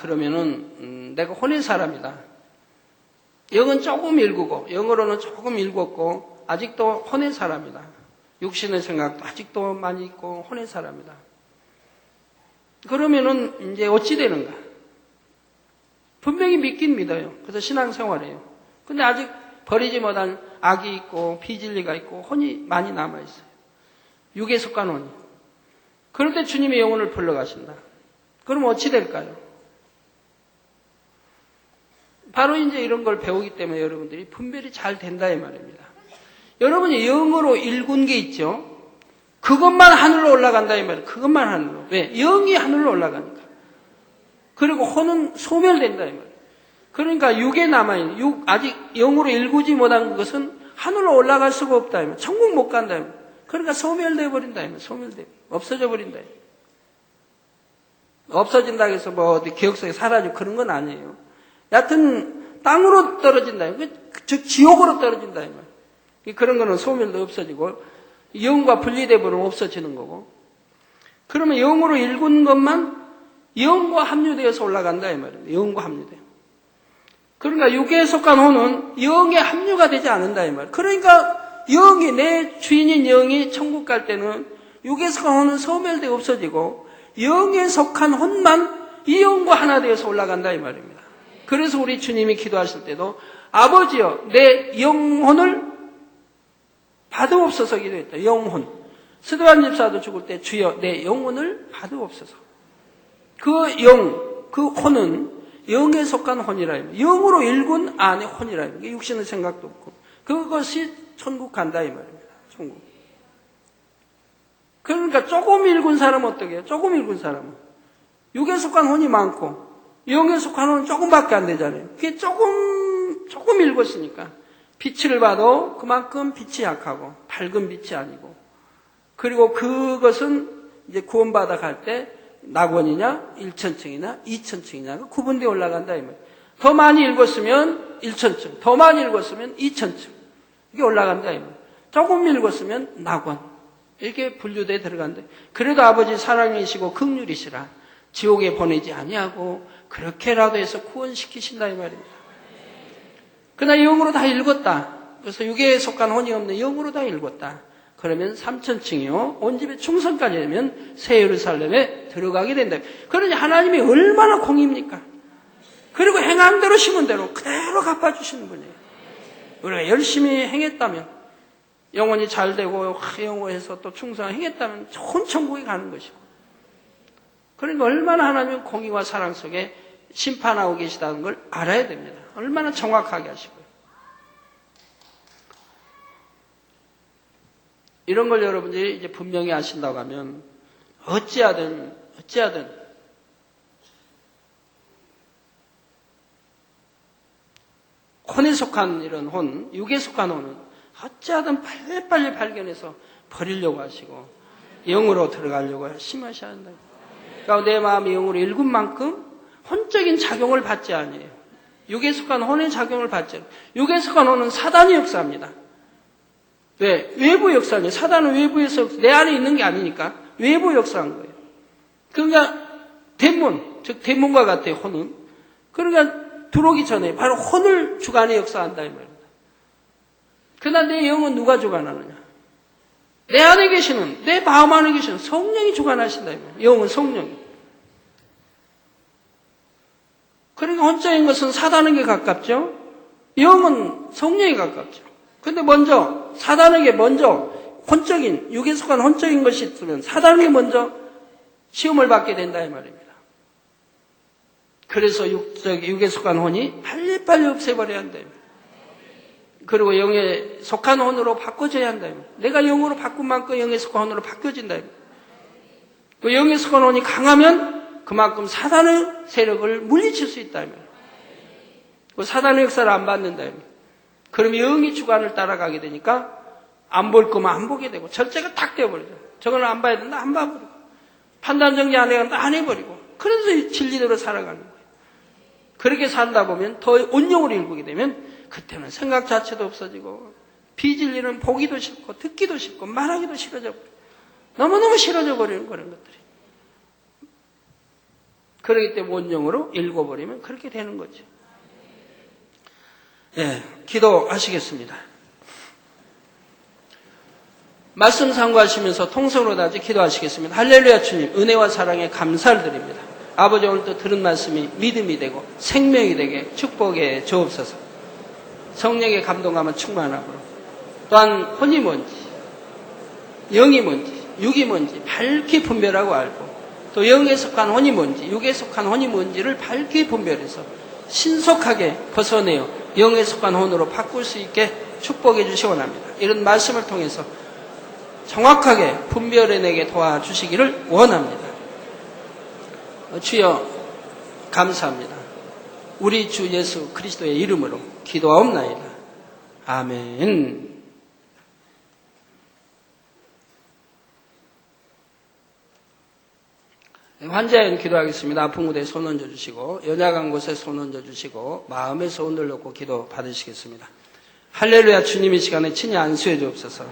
그러면은 내가 혼의 사람이다. 영은 조금 읽고 영어로는 조금 읽었고 아직도 혼의 사람이다. 육신의 생각도 아직도 많이 있고 혼의 사람이다. 그러면은 이제 어찌 되는가? 분명히 믿긴 믿어요. 그래서 신앙생활이에요. 근데 아직 버리지 못한 악이 있고 비진리가 있고 혼이 많이 남아있어요. 육에 속한 혼이. 그럴 때 주님의 영혼을 불러가신다. 그럼 어찌 될까요? 바로 이제 이런 걸 배우기 때문에 여러분들이 분별이 잘 된다 이 말입니다. 여러분이 영으로 읽은 게 있죠? 그것만 하늘로 올라간다 이 말이에요. 그것만 하늘로. 왜? 영이 하늘로 올라가니까. 그리고 혼은 소멸된다 이 말이에요. 그러니까 육에 남아있는, 아직 영으로 읽지 못한 것은 하늘로 올라갈 수가 없다 이 말이에요. 천국 못 간다 이 말이에요. 그러니까 소멸돼 버린다 이 말이에요. 소멸돼. 없어져 버린다 이 말이에요. 없어진다고 해서 뭐 어디 기억 속에 사라지고 그런 건 아니에요. 여하튼 땅으로 떨어진다. 즉 지옥으로 떨어진다 이 말이에요. 그런 거는 소멸도 없어지고 영과 분리돼 버리면 없어지는 거고. 그러면 영으로 읽은 것만 영과 합류되어서 올라간다 이 말이에요. 영과 합류돼요. 그러니까 육에 속한 혼은 영에 합류가 되지 않는다 이 말이에요. 그러니까 영이 내 주인인 영이 천국 갈 때는 육에 속한 혼은 소멸돼 없어지고 영에 속한 혼만 이 영과 하나 되어서 올라간다 이 말입니다. 그래서 우리 주님이 기도하실 때도 아버지여 내 영혼을 받으옵소서 기도했다. 영혼. 스데반 집사도 죽을 때 주여 내 영혼을 받으옵소서. 그 영, 그 혼은 영에 속한 혼이라. 영으로 읽은 안의 혼이라. 육신의 생각도 없고. 그것이 천국 간다 이 말입니다. 천국. 그러니까 조금 읽은 사람은 어떻게 해요? 조금 읽은 사람은. 육에 속한 혼이 많고 영에 속한 혼은 조금밖에 안 되잖아요. 그게 조금 읽었으니까. 빛을 봐도 그만큼 빛이 약하고 밝은 빛이 아니고. 그리고 그것은 이제 구원받아 갈 때 낙원이냐 1천층이나 2천층이냐 구분되어 올라간다 이 말이에요. 더 많이 읽었으면 1천층, 더 많이 읽었으면 2천층. 이게 올라간다 이 말이에요. 조금 읽었으면 낙원. 이렇게 분류되어 들어간다. 그래도 아버지 사랑이시고 긍휼이시라. 지옥에 보내지 아니하고 그렇게라도 해서 구원시키신다 이 말입니다. 그러나 영으로 다 읽었다. 그래서 육에 속한 혼이 없는 영으로 다 읽었다. 그러면 3천층이요. 온 집에 충성까지 되면 새 예루살렘에 들어가게 된다. 그러니 하나님이 얼마나 공입니까? 그리고 행한 대로 심은 대로 그대로 갚아주시는 분이에요. 우리가 열심히 행했다면 영혼이 잘 되고 영원해서 또 충성을 행했다면 좋은 천국에 가는 것이고. 그러니까 얼마나 하나님은 공의와 사랑 속에 심판하고 계시다는 걸 알아야 됩니다. 얼마나 정확하게 하시고요. 이런 걸 여러분들이 이제 분명히 아신다고 하면 어찌하든 혼에 속한 이런 혼, 육에 속한 혼은 어찌하든 빨리빨리 발견해서 버리려고 하시고 영으로 들어가려고 열심히 하셔야 한다. 그러니까 내 마음이 영으로 읽은 만큼 혼적인 작용을 받지 아니에요. 육에 속한 혼의 작용을 받지 않아요. 육에 속한 혼은 사단이 역사합니다. 왜? 외부 역사냐. 사단은 외부에서 내 안에 있는 게 아니니까 외부 역사한 거예요. 그러니까 데몬, 즉 데몬과 같아요. 혼은. 그러니까 들어오기 전에 바로 혼을 주관해 역사한다 이 말입니다. 그러나 내 영은 누가 주관하느냐? 내 안에 계시는, 내 마음 안에 계시는 성령이 주관하신다 이 말이에요. 영은 성령이. 그러니까 혼적인 것은 사단에게 가깝죠. 영은 성령에 가깝죠. 근데 먼저 사단에게 먼저 혼적인, 육에 속한 혼적인 것이 있으면 사단에게 먼저 시험을 받게 된다 이 말입니다. 그래서 육에 속한 혼이 빨리빨리 없애버려야 한다. 그리고 영에 속한 혼으로 바꿔줘야 한다. 내가 영으로 바꾼 만큼 영에 속한 혼으로 바뀌어진다. 그 영에 속한 혼이 강하면 그만큼 사단의 세력을 물리칠 수 있다. 그 사단의 역사를 안 받는다. 그럼 영이 주관을 따라가게 되니까 안 볼 거면 안 보게 되고 절제가 딱 되어버리죠. 저거는 안 봐야 된다. 안 봐버리고 판단 정리 안 해야 된다. 안 해버리고 그래서 진리대로 살아가는 거예요. 그렇게 살다 보면 더 온용으로 일구게 되면 그때는 생각 자체도 없어지고 비진리는 보기도 싫고 듣기도 싫고 말하기도 싫어져 버려요. 너무너무 싫어져 버리는 그런 것들이. 그렇기 때문에 온용으로 읽어버리면 그렇게 되는 거죠. 예, 기도하시겠습니다. 말씀 상고하시면서 통성으로 다시 기도하시겠습니다. 할렐루야 주님, 은혜와 사랑에 감사를 드립니다. 아버지 오늘 또 들은 말씀이 믿음이 되고 생명이 되게 축복해 주옵소서. 성령의 감동감은 충만하고 또한 혼이 뭔지 영이 뭔지 육이 뭔지 밝게 분별하고 알고 또 영에 속한 혼이 뭔지 육에 속한 혼이 뭔지를 밝게 분별해서 신속하게 벗어내어 영에 속한 혼으로 바꿀 수 있게 축복해 주시기 원합니다. 이런 말씀을 통해서 정확하게 분별해내게 도와주시기를 원합니다. 주여 감사합니다. 우리 주 예수 그리스도의 이름으로 기도하옵나이다. 아멘. 환자연 기도하겠습니다. 아픈 곳에 손 얹어주시고 연약한 곳에 손 얹어주시고 마음의 소원을 놓고 기도 받으시겠습니다. 할렐루야 주님 이 시간에 친히 안수해 주옵소서.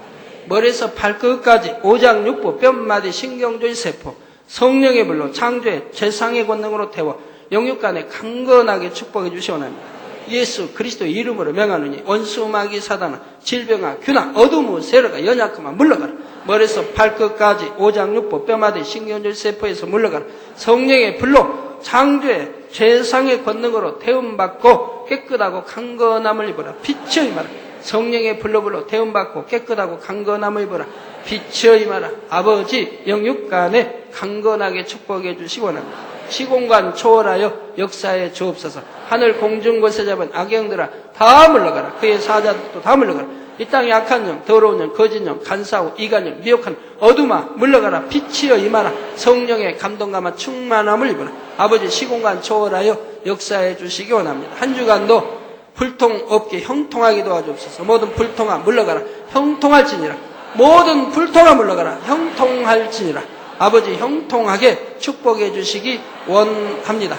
머리에서 발끝까지 오장육부 뼈마디 신경조의 세포 성령의 불로 창조의 최상의 권능으로 태워 영육간에 강건하게 축복해 주시옵나이다. 예수 그리스도의 이름으로 명하노니 원수 마귀 사단아 질병아 균아 어둠의 세력아 연약함아 물러가라. 머리에서 발끝까지 오장육부 뼈마디 신경절 세포에서 물러가라. 성령의 불로 창조의 최상의 권능으로 태움받고 깨끗하고 강건함을 입어라. 빛의 임하라. 성령의 불로 태움받고 깨끗하고 강건함을 입어라. 빛의 임하라. 아버지 영육간에 강건하게 축복해 주시기 원합니다. 시공간 초월하여 역사에 주옵소서. 하늘 공중 곳에 잡은 악영들아 다 물러가라. 그의 사자들도 다 물러가라. 이 땅에 악한 영, 더러운 영, 거짓 영, 간사하고 이간영, 미혹한 어둠아 물러가라. 빛이여 임하라. 성령의 감동감과 충만함을 입어라. 아버지 시공간 초월하여 역사해 주시기 원합니다. 한 주간도 불통 없게 형통하게 도와주옵소서. 모든 불통아 물러가라. 형통할지니라. 모든 불통아 물러가라. 형통할지니라. 아버지 형통하게 축복해 주시기 원합니다.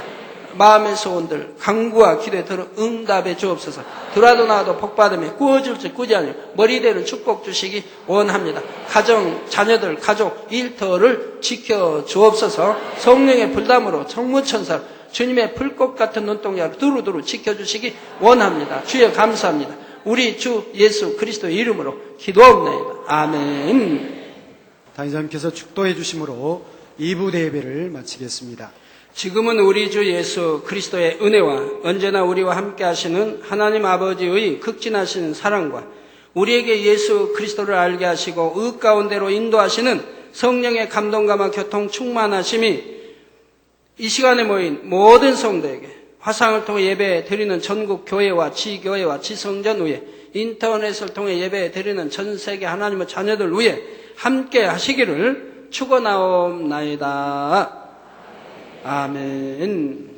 마음의 소원들 강구와 기도에 들어 응답해 주옵소서. 들어도 나와도 복받으며 꾸어질지 꾸지 않으며 머리대는 축복 주시기 원합니다. 가정, 자녀들, 가족, 일터를 지켜 주옵소서. 성령의 불담으로 성무천사 주님의 불꽃 같은 눈동자로 두루두루 지켜주시기 원합니다. 주여 감사합니다. 우리 주 예수 그리스도의 이름으로 기도하옵나이다. 아멘. 당의자님께서 축도해 주심으로 2부 대회를 마치겠습니다. 지금은 우리 주 예수 그리스도의 은혜와 언제나 우리와 함께 하시는 하나님 아버지의 극진하신 사랑과 우리에게 예수 그리스도를 알게 하시고 의 가운데로 인도하시는 성령의 감동감과 교통 충만하심이 이 시간에 모인 모든 성도에게 화상을 통해 예배 드리는 전국 교회와 지교회와 지성전 위에 인터넷을 통해 예배 드리는 전 세계 하나님의 자녀들 위에 함께 하시기를 축원하옵나이다. 아멘.